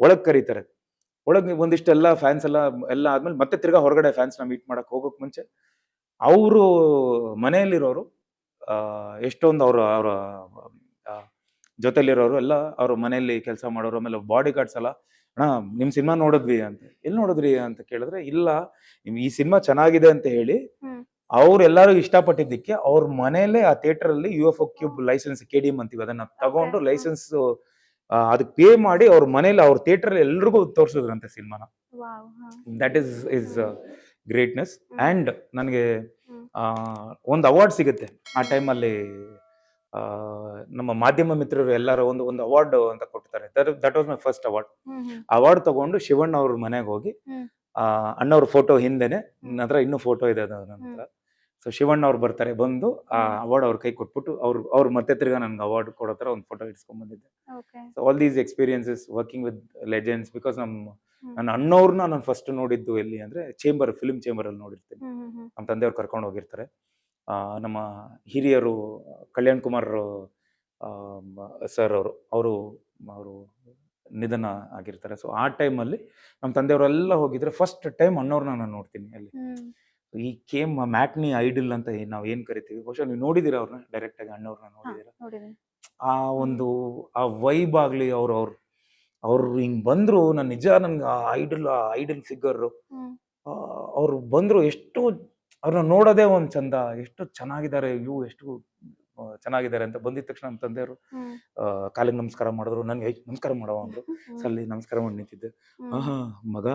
S1: ಒಳಗ್ ಕರೀತಾರೆ. ಒಳಗೆ ಒಂದಿಷ್ಟೆಲ್ಲ ಫ್ಯಾನ್ಸ್ ಎಲ್ಲ ಆದ್ಮೇಲೆ ಮತ್ತೆ ತಿರ್ಗಾ ಹೊರಗಡೆ ಫ್ಯಾನ್ಸ್ ನ ಮೀಟ್ ಮಾಡಕ್ ಹೋಗೋಕ್ ಮುಂಚೆ ಅವರು ಮನೆಯಲ್ಲಿರೋರು ಎಷ್ಟೊಂದು ಅವರ ಜೊತೆಲಿರೋರು ಎಲ್ಲ ಅವ್ರ ಮನೆಯಲ್ಲಿ ಕೆಲಸ ಮಾಡೋರು, ಆಮೇಲೆ ಬಾಡಿ ಗಾರ್ಡ್ಸ್ ಎಲ್ಲ, ಅಣ್ಣ ನಿಮ್ ಸಿನಿಮಾ ನೋಡಿದ್ವಿ ಅಂತ. ಎಲ್ಲಿ ನೋಡಿದ್ರಿ ಅಂತ ಕೇಳಿದ್ರೆ, ಇಲ್ಲ ಈ ಸಿನಿಮಾ ಚೆನ್ನಾಗಿದೆ ಅಂತ ಹೇಳಿ ಅವ್ರೆಲ್ಲಾರು ಇಷ್ಟಪಟ್ಟಿದ್ದಕ್ಕೆ ಅವ್ರ ಮನೆಯಲ್ಲೇ ಆ ಥಿಯೇಟರ್ ಅಲ್ಲಿ UFO ಕ್ಯೂಬ್ ಲೈಸೆನ್ಸ್ KDM ಅಂತೀವಿ, ಅದನ್ನ ತಗೊಂಡು ಲೈಸೆನ್ಸ್ ಅದಕ್ಕೆ ಪೇ ಮಾಡಿ ಅವ್ರ ಮನೇಲಿ ಅವ್ರ ಥಿಯೇಟರ್ ಎಲ್ರಿಗೂ ತೋರಿಸಿದ್ರಂತೆ ಸಿನಿಮಾನ. That is greatness. ಅಂಡ್ ನನಗೆ ಒಂದು ಅವಾರ್ಡ್ ಸಿಗುತ್ತೆ ಆ ಟೈಮಲ್ಲಿ. ನಮ್ಮ ಮಾಧ್ಯಮ ಮಿತ್ರರು ಎಲ್ಲರೂ ಒಂದು ಅವಾರ್ಡ್ ಅಂತ ಕೊಡ್ತಾರೆ. That was my first award ತಗೊಂಡು ಶಿವಣ್ಣ ಅವ್ರ ಮನೆಗೆ ಹೋಗಿ ಅಣ್ಣವ್ರ ಫೋಟೋ ಹಿಂದೆನೆ, ನನ್ನ ಹತ್ರ ಇನ್ನೂ ಫೋಟೋ ಇದೆ ಅದು ನನ್ನ ಹತ್ರ. ಸೊ ಶಿವಣ್ಣ ಅವ್ರು ಬರ್ತಾರೆ, ಬಂದು ಆ ಅವಾರ್ಡ್ ಅವ್ರ ಕೈ ಕೊಟ್ಬಿಟ್ಟು ಅವ್ರು ಮತ್ತೆ ತಿರ್ಗಾ ನನ್ಗೆ ಅವಾರ್ಡ್ ಕೊಡೋ ತರ ಒಂದು ಫೋಟೋ ಇಟ್ಸ್ಕೊಂಡ್ ಬಂದಿದ್ದೆ. So all these experiences working with legends, because ನನ್ನ ಅಣ್ಣವ್ರನ್ನ ನಾನು ಫಸ್ಟ್ ನೋಡಿದ್ದು ಎಲ್ಲಿ ಅಂದ್ರೆ ಫಿಲ್ಮ್ ಚೇಂಬರ್ ಅಲ್ಲಿ ನೋಡಿರ್ತೀನಿ. ನಮ್ಮ ತಂದೆಯವ್ರು ಕರ್ಕೊಂಡು ಹೋಗಿರ್ತಾರೆ. ನಮ್ಮ ಹಿರಿಯರು ಕಲ್ಯಾಣ್ ಕುಮಾರ್ ಸರ್ ಅವರು ನಿಧನ ಆಗಿರ್ತಾರೆ. ಸೊ ಆ ಟೈಮಲ್ಲಿ ನಮ್ಮ ತಂದೆಯವರೆಲ್ಲ ಹೋಗಿದ್ರೆ ಫಸ್ಟ್ ಟೈಮ್ ಅಣ್ಣವ್ರನ್ನ ನಾನು ನೋಡ್ತೀನಿ ಅಲ್ಲಿ. ಈ ಕೇಮ್ ಮ್ಯಾಟ್ನಿ ಐಡಲ್ ಅಂತ ನಾವು ಏನ್ ಕರಿತೀವಿ, ಬಹುಶಃ ನೀವು ನೋಡಿದೀರ ಅವ್ರನ್ನ ಡೈರೆಕ್ಟ್ ಆಗಿ, ಅಣ್ಣವ್ರನ್ನ ನೋಡಿದೀರ. ಆ ವೈಬ್ ಆಗ್ಲಿ, ಅವ್ರು ಹಿಂಗ್ ಬಂದ್ರು, ನನ್ಗೆ ಐಡಲ್ ಫಿಗರ್ ಅವ್ರು ಬಂದ್ರು, ಎಷ್ಟು ಅವ್ರನ್ನ ನೋಡೋದೇ ಒಂದ್ ಚಂದ, ಎಷ್ಟು ಚೆನ್ನಾಗಿದ್ದಾರೆ ಎಷ್ಟು ಚೆನ್ನಾಗಿದ್ದಾರೆ ಅಂತ. ಬಂದಿದ ತಕ್ಷಣ ನಮ್ಮ ತಂದೆಯವರು ಕಾಲಿಗೆ ನಮಸ್ಕಾರ ಮಾಡಿದ್ರು, ನನ್ಗೆ ನಮಸ್ಕಾರ ಮಾಡವ ಅಂದ್ರು. ಸಲ್ಲಿ ನಮಸ್ಕಾರ ಮಾಡಿ ನಿಂತಿದ್ದೆ. ಮಗ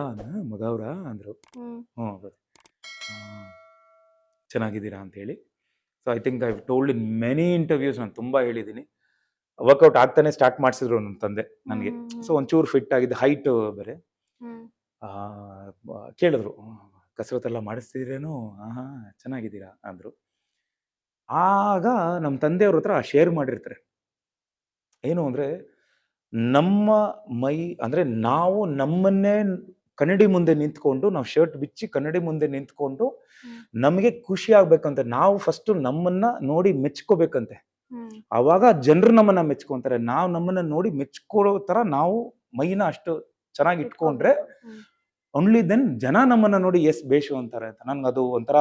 S1: ಅವ್ರ ಅಂದ್ರು. ಚೆನ್ನಾಗಿದ್ದೀರಾ ಅಂತ ಹೇಳಿ. So I think I told in many interviews, ನಾನು ತುಂಬಾ ಹೇಳಿದ್ದೀನಿ. ವರ್ಕೌಟ್ ಆಗ್ತಾನೆ ಸ್ಟಾರ್ಟ್ ಮಾಡಿಸಿದ್ರು ನಮ್ಮ ತಂದೆ ನನಗೆ. ಸೊ ಒಂಚೂರು ಫಿಟ್ ಆಗಿದ್ದೆ, ಹೈಟ್ ಬೇರೆ. ಕೇಳಿದ್ರು, ಕಸರತ್ತೆಲ್ಲ ಮಾಡಿಸ್ತಿದ್ರೇನು? ಚೆನ್ನಾಗಿದ್ದೀರಾ ಅಂದ್ರು. ಆಗ ನಮ್ಮ ತಂದೆಯವ್ರ ಹತ್ರ ಶೇರ್ ಮಾಡಿರ್ತಾರೆ, ಏನು ಅಂದ್ರೆ ನಮ್ಮ ಮೈ ಅಂದ್ರೆ ನಾವು ನಮ್ಮನ್ನೇ ಕನ್ನಡಿ ಮುಂದೆ ನಿಂತ್ಕೊಂಡು, ನಾವು ಶರ್ಟ್ ಬಿಚ್ಚಿ ಕನ್ನಡಿ ಮುಂದೆ ನಿಂತ್ಕೊಂಡು ನಮಗೆ ಖುಷಿ ಆಗ್ಬೇಕಂತೆ. ನಾವು ಫಸ್ಟ್ ನಮ್ಮನ್ನ ನೋಡಿ ಮೆಚ್ಕೋಬೇಕಂತೆ. ಅವಾಗ ಜನರು ನಮ್ಮನ್ನ ಮೆಚ್ಕೊಂತಾರೆ. ನಾವು ನಮ್ಮನ್ನ ನೋಡಿ ಮೆಚ್ಕೊಳ್ಳೋ ತರ ನಾವು ಮೈನ ಅಷ್ಟು ಚೆನ್ನಾಗಿ ಇಟ್ಕೊಂಡ್ರೆ ಓನ್ಲಿ ದೆನ್ ಜನ ನಮ್ಮನ್ನ ನೋಡಿ ಎಸ್ ಬೇಷು ಅಂತಾರೆ ಅಂತ. ನನ್ಗೆ ಅದು ಒಂಥರ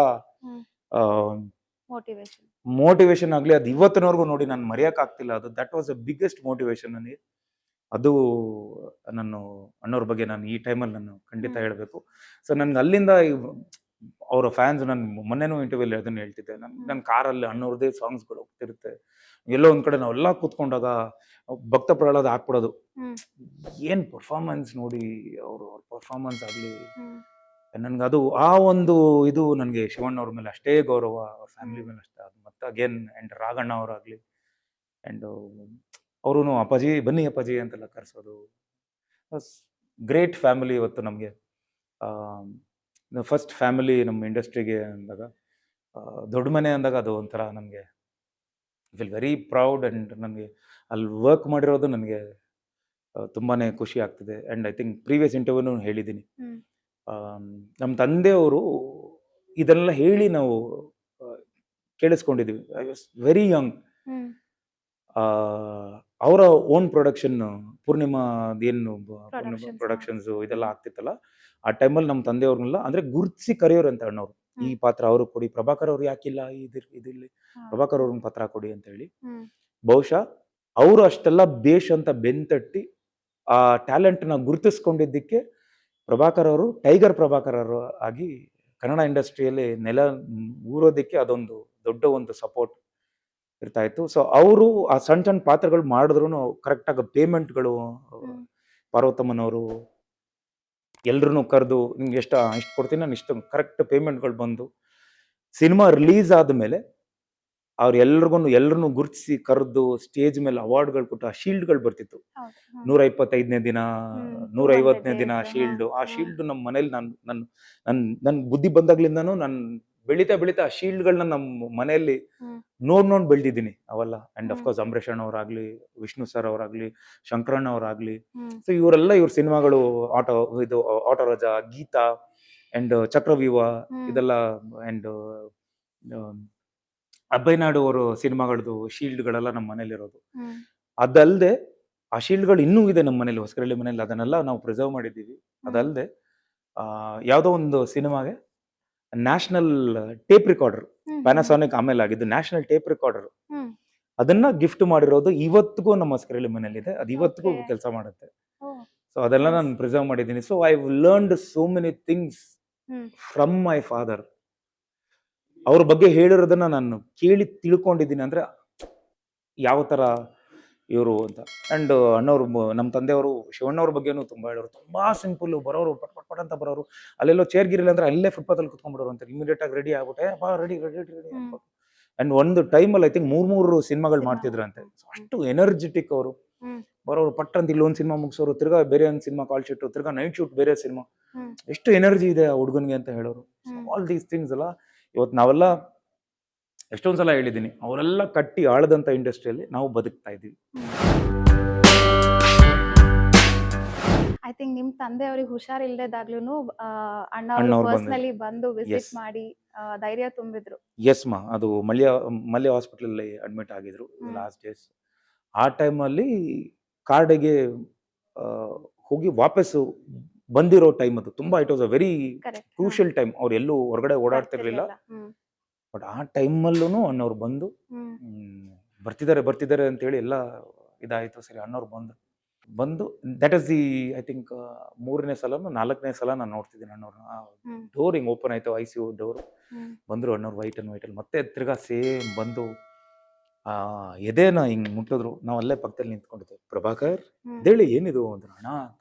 S1: ಮೋಟಿವೇಶನ್ ಆಗ್ಲಿ. ಅದು ಇವತ್ತಿನವರೆಗೂ ನೋಡಿ ನಾನು ಮರೆಯಕ್ ಆಗ್ತಿಲ್ಲ. ಅದು that was the biggest motivation ನನಗೆ. ಅದು ನಾನು ಅಣ್ಣವ್ರ ಬಗ್ಗೆ ನಾನು ಈ ಟೈಮಲ್ಲಿ ನಾನು ಖಂಡಿತ ಹೇಳ್ಬೇಕು. ಸೊ ನನ್ಗೆ ಅಲ್ಲಿಂದ ಅವರ ಫ್ಯಾನ್ಸ್, ನಾನು ಮೊನ್ನೆನೂ ಇಂಟರ್ವ್ಯೂ ಅದನ್ನ ಹೇಳ್ತಿದ್ದೆ, ನನ್ನ ಕಾರಲ್ಲಿ ಅಣ್ಣವ್ರದೇ ಸಾಂಗ್ಸ್ಗಳು ಹೋಗ್ತಿರುತ್ತೆ. ಎಲ್ಲೋ ಒಂದ್ ಕಡೆ ನಾವೆಲ್ಲ ಕೂತ್ಕೊಂಡಾಗ ಭಕ್ತ ಪ್ರಹ್ಲಾದ ಹಾಕ್ಬಿಡೋದು. ಏನ್ ಪರ್ಫಾರ್ಮೆನ್ಸ್ ನೋಡಿ, ಅವ್ರ ಪರ್ಫಾರ್ಮೆನ್ಸ್ ಆಗ್ಲಿ, ನನ್ಗೆ ಅದು ಆ ಒಂದು ಇದು ನನಗೆ ಶಿವಣ್ಣ ಅವ್ರ ಮೇಲೆ ಅಷ್ಟೇ ಗೌರವ, ಅವ್ರ ಫ್ಯಾಮಿಲಿ ಮೇಲೆ ಅಷ್ಟೇ. ಅದು ಮತ್ತೆ ಅಗೇನ್ ಅಂಡ್ ರಾಘಣ್ಣ ಅವರಾಗ್ಲಿ, ಅಂಡ್ ಅವರು ಅಪ್ಪಾಜಿ ಬನ್ನಿ ಅಪ್ಪಾಜಿ ಅಂತೆಲ್ಲ ಕರೆಸೋದು. Great family. ಇವತ್ತು ನಮಗೆ ಫಸ್ಟ್ ಫ್ಯಾಮಿಲಿ ನಮ್ಮ ಇಂಡಸ್ಟ್ರಿಗೆ ಅಂದಾಗ, ದೊಡ್ಡ ಮನೆ ಅಂದಾಗ ಅದು ಒಂಥರ ನಮಗೆ ಫೀಲ್ ವೆರಿ ಪ್ರೌಡ್. ಅಂಡ್ ನನಗೆ ಅಲ್ಲಿ ವರ್ಕ್ ಮಾಡಿರೋದು ನನಗೆ ತುಂಬಾನೇ ಖುಷಿ ಆಗ್ತಿದೆ. ಅಂಡ್ ಐ ಥಿಂಕ್ ಪ್ರೀವಿಯಸ್ ಇಂಟರ್ವ್ಯೂನು ಹೇಳಿದ್ದೀನಿ, ನಮ್ಮ ತಂದೆಯವರು ಇದೆಲ್ಲ ಹೇಳಿ ನಾವು ಕೇಳಿಸ್ಕೊಂಡಿದ್ದೀವಿ. I was very young. ಅವರ ಓನ್ ಪ್ರೊಡಕ್ಷನ್ ಪೂರ್ಣಿಮಾ ಏನು ಪ್ರೊಡಕ್ಷನ್ಸ್ ಇದೆಲ್ಲ ಆಗ್ತಿತ್ತಲ್ಲ, ಆ ಟೈಮಲ್ಲಿ ನಮ್ಮ ತಂದೆಯವ್ರನ್ನೆಲ್ಲ ಅಂದ್ರೆ ಗುರ್ತಿಸಿ ಕರೆಯೋರು ಅಂತ ಅಣ್ಣವ್ರು. ಈ ಪಾತ್ರ ಅವ್ರಿಗೆ ಕೊಡಿ, ಪ್ರಭಾಕರ್ ಅವ್ರು ಯಾಕಿಲ್ಲ ಇದಿಲ್ಲಿ,
S2: ಹಾ.
S1: ಪ್ರಭಾಕರ್ ಅವ್ರಿಗೆ ಪಾತ್ರ ಕೊಡಿ ಅಂತ ಹೇಳಿ.
S2: ಹ್ಮ್.
S1: ಬಹುಶಃ ಅವರು ಅಷ್ಟೆಲ್ಲ ಬೇಷ್ ಅಂತ ಬೆನ್ತಟ್ಟಿ ಆ ಟ್ಯಾಲೆಂಟ್ನ ಗುರುತಿಸ್ಕೊಂಡಿದ್ದಕ್ಕೆ ಪ್ರಭಾಕರ್ ಅವರು ಟೈಗರ್ ಪ್ರಭಾಕರ್ ಅವರು ಆಗಿ ಕನ್ನಡ ಇಂಡಸ್ಟ್ರಿಯಲ್ಲಿ ಊರೋದಕ್ಕೆ ಅದೊಂದು ದೊಡ್ಡ ಒಂದು ಸಪೋರ್ಟ್ ಇರ್ತಾ ಇತ್ತು. ಸೊ ಅವರು ಆ ಸಣ್ಣ ಸಣ್ಣ ಪಾತ್ರಗಳು ಮಾಡಿದ್ರು ಕರೆಕ್ಟಾಗಿ ಪೇಮೆಂಟ್ಗಳು,
S2: ಹ್ಮ್.
S1: ಪಾರ್ವತಮ್ಮನವರು ಎಲ್ರನ್ನೂ ಕರೆದು ನಿಮ್ಗೆ ಇಷ್ಟು ಕೊಡ್ತೀನಿ ನಾನು ಇಷ್ಟು ಕರೆಕ್ಟ್ ಪೇಮೆಂಟ್ಗಳು ಬಂದು ಸಿನಿಮಾ ರಿಲೀಸ್ ಆದಮೇಲೆ ಎಲ್ಲರನ್ನೂ ಗುರುತಿಸಿ ಕರೆದು ಸ್ಟೇಜ್ ಮೇಲೆ ಅವಾರ್ಡ್ಗಳು ಕೊಟ್ಟು ಆ ಶೀಲ್ಡ್ಗಳು ಬರ್ತಿತ್ತು.
S2: ಹೌದು.
S1: 125ನೇ ದಿನ,
S2: ಹ್ಮ್.
S1: 150ನೇ
S2: 200
S1: ದಿನ
S2: days.
S1: ಶೀಲ್ಡ್. ಆ
S2: ಹಾ.
S1: ಶೀಲ್ಡ್ ನಮ್ಮ ಮನೇಲಿ ನನ್ ಬುದ್ಧಿ ಬಂದಾಗ್ಲಿಂದಾನು ನಾನು ಬೆಳೀತಾ ಆ ಶೀಲ್ಡ್ಗಳನ್ನ ನಮ್ಮ ಮನೆಯಲ್ಲಿ
S2: ಹ್ಮ್.
S1: ನೋಡ್ ಬೆಳೆದಿದ್ದೀನಿ ಅವೆಲ್ಲ. And
S2: hmm.
S1: ಅಫ್ಕೋರ್ಸ್ ಅಂಬರೀಷ್ ಅವರಾಗ್ಲಿ, ವಿಷ್ಣು ಸರ್ ಅವರಾಗ್ಲಿ, ಶಂಕರಣ್ಣ ಅವರಾಗ್ಲಿ,
S2: ಹ್ಮ್.
S1: ಸೊ ಇವ್ರ ಸಿನಿಮಾಗಳು ಆಟೋ ರಾಜ, ಗೀತಾ ಅಂಡ್ ಚಕ್ರವ್ಯೂಹ
S2: ಹ್ಮ್.
S1: ಇದೆಲ್ಲ, ಅಂಡ್ ಅಭಯ್ ನಾಡು ಅವರು ಸಿನಿಮಾಗಳದ್ದು ಶೀಲ್ಡ್ಗಳೆಲ್ಲ ನಮ್ಮ ಮನೇಲಿರೋದು.
S2: ಹ್ಮ್.
S1: ಅದಲ್ಲದೆ ಆ ಶೀಲ್ಡ್ಗಳು ಇನ್ನೂ ಇದೆ ನಮ್ಮ ಮನೇಲಿ, ಹೊಸಕರಳ್ಳಿ ಮನೇಲಿ. ಅದನ್ನೆಲ್ಲ ನಾವು ಪ್ರಿಸರ್ವ್ ಮಾಡಿದ್ದೀವಿ. ಅದಲ್ಲದೆ ಯಾವುದೋ ಒಂದು ಸಿನಿಮಾಗೆ ನ್ಯಾಷನಲ್ ಟೇಪ್ ರಿಕಾರ್ಡರ್,
S2: ಹ್ಮ್.
S1: ಪ್ಯಾನಾಸೋನಿಕ್ ಆಮೇಲೆ ಆಗಿದ್ದು ನ್ಯಾಷನಲ್ ಟೇಪ್ ರಿಕಾರ್ಡರ್,
S2: ಹ್ಮ್.
S1: ಅದನ್ನ ಗಿಫ್ಟ್ ಮಾಡಿರೋದು ಇವತ್ತಿಗೂ ನಮ್ಮ ಹೊಸಕರಳ್ಳಿ ಮನೇಲಿದೆ. ಅದು ಇವತ್ತಿಗೂ
S2: Okay.
S1: ಕೆಲಸ ಮಾಡುತ್ತೆ.
S2: ಓ.
S1: ಸೊ ಅದೆಲ್ಲ
S2: Nice.
S1: ನಾನು ಪ್ರಿಸರ್ವ್ ಮಾಡಿದ್ದೀನಿ. So I learned so many things
S2: hmm.
S1: From my father. ಅವ್ರ ಬಗ್ಗೆ ಹೇಳಿರೋದನ್ನ ನಾನು ಕೇಳಿ ತಿಳ್ಕೊಂಡಿದ್ದೀನಿ. ಅಂದ್ರೆ ಯಾವ ತರ ಇವರು ಅಂತ. ಅಂಡ್ ಅಣ್ಣವ್ರು, ನಮ್ಮ ತಂದೆಯವರು ಶಿವಣ್ಣವ್ರ ಬಗ್ಗೆನೂ ತುಂಬಾ ಹೇಳೋರು. ತುಂಬಾ ಸಿಂಪಲ್, ಬರೋರು ಪಟ್ ಪಟ್ ಪಟ್ ಅಂತ ಬರೋರು. ಅಲ್ಲೆಲ್ಲೋ ಚೇರ್ ಗಿರಿಲ್ಲ ಅಂದ್ರೆ ಅಲ್ಲೇ ಫುಟ್ಪಾತ್ ಅಲ್ಲಿ ಕುತ್ಕೊಂಡ್ಬಿಡೋರು ಅಂತ. ಇಮಿಡಿಯೇಟ್ ಆಗಿ ರೆಡಿ ಆಗ್ಬಿಟ್ಟೆ, ready ready ready
S2: hmm.
S1: And ಒಂದು ಟೈಮಲ್ಲಿ ಐ ಥಿಂಕ್ 3 ಸಿನಿಮಾಗಳು
S2: ಸಿನಿಮಾ.
S1: ಮಾಡ್ತಿದ್ರಂತೆ. ಅಷ್ಟು ಎನರ್ಜೆಟಿಕ್ ಅವರು.
S2: ಹ್ಮ್.
S1: ಬರೋರು ಪಟ್ ಅಂತ ಇಲ್ಲಿ ಒಂದು ಸಿನಿಮಾ ಮುಗಿಸೋರು, ತಿರ್ಗಾ ಬೇರೆ ಒಂದು ಸಿನಿಮಾ ಕಾಲ್ ಶೀಟ್, ತಿರ್ಗಾ ನೈಟ್ ಶೂಟ್ ಬೇರೆ ಸಿನಿಮಾ.
S2: ಹ್ಮ್.
S1: ಎಷ್ಟು ಎನರ್ಜಿ ಇದೆ ಆ ಹುಡುಗನ್ಗೆ ಅಂತ ಹೇಳೋರು.
S2: ಹ್ಮ್.
S1: ಆಲ್ ದೀಸ್ ಥಿಂಗ್ಸ್ ಅಲ್ಲ ಇವತ್ತು ನಾವೆಲ್ಲ ಎಷ್ಟೊಂದು ಸಲ ಹೇಳಿದ್ದೀನಿ, ಅವರೆಲ್ಲ ಕಟ್ಟಿ ಆಳದಂತ ಇಂಡಸ್ಟ್ರಿಯಲ್ಲಿ ನಾವು ಬದುಕ್ತಾ ಇದ್ದೀವಿ.
S2: ಐ ಥಿಂಕ್ ನಿಮ್ ತಂದೆಯವ್ರಿಗೆ ಹುಷಾರಿಲ್ದೇದಾಗ್ಲೂನು ಅಣ್ಣ
S1: ಅಣ್ಣವ್ರು
S2: ಅವರು
S1: ಬಂದ್ರು.
S2: ಪರ್ಸನಲಿ ಬಂದು ವಿಸಿಟ್
S1: Yes.
S2: ಮಾಡಿ ಧೈರ್ಯ ತುಂಬಿದ್ರು.
S1: ಎಸ್ ಮಾ, ಅದು ಮಲ್ಯ ಹಾಸ್ಪಿಟಲಲ್ಲಿ ಅಡ್ಮಿಟ್ ಆಗಿದ್ರು
S2: ಹ್ಮ್.
S1: Last days. ಆ ಟೈಮಲ್ಲಿ ಕಾರ್ಡಿಗೆ ಹೋಗಿ ವಾಪಸ್ಸು ಬಂದಿರೋ ಟೈಮ್ ಅದು. ತುಂಬಾ it was a very
S2: correct.
S1: Crucial time. ಅವ್ರು ಎಲ್ಲೂ ಹೊರಗಡೆ ಓಡಾಡ್ತಿರ್ಲಿಲ್ಲ.
S2: ಹ್ಮ್.
S1: ಬಟ್ ಆ ಟೈಮಲ್ಲೂ ಅಣ್ಣವ್ರು ಬಂದು
S2: ಹ್ಮ್.
S1: ಬರ್ತಿದ್ದಾರೆ ಅಂತೇಳಿ ಎಲ್ಲ ಇದಾಯಿತು. ಸರಿ, ಅಣ್ಣವ್ರು ಬಂದು that is the I think 3ನೇ ಸಲನೋ 4ನೇ ಸಲ ನಾನು ನೋಡ್ತಿದ್ದೀನಿ ಅಣ್ಣವ್ರನ್ನ.
S2: ಹ್ಮ್.
S1: ಡೋರ್ ಹಿಂಗೆ ಓಪನ್ ಆಯ್ತು, ICU ಡೋರ್.
S2: ಹ್ಮ್.
S1: ಬಂದರು ಅಣ್ಣವ್ರು ವೈಟಲ್ಲಿ. ಮತ್ತೆ ತಿರ್ಗಾ ಸೇಮ್ ಬಂದು ಎದೆನ ಹಿಂಗೆ ಮುಟ್ಟಿದ್ರು. ನಾವು ಅಲ್ಲೇ ಪಕ್ಕದಲ್ಲಿ ನಿಂತ್ಕೊಂಡಿದ್ದೆ. ಪ್ರಭಾಕರ್
S2: ಹ್ಮ್.
S1: ಇದೇಳಿ ಏನಿದು ಅಂದ್ರೆ, ಅಣ್ಣ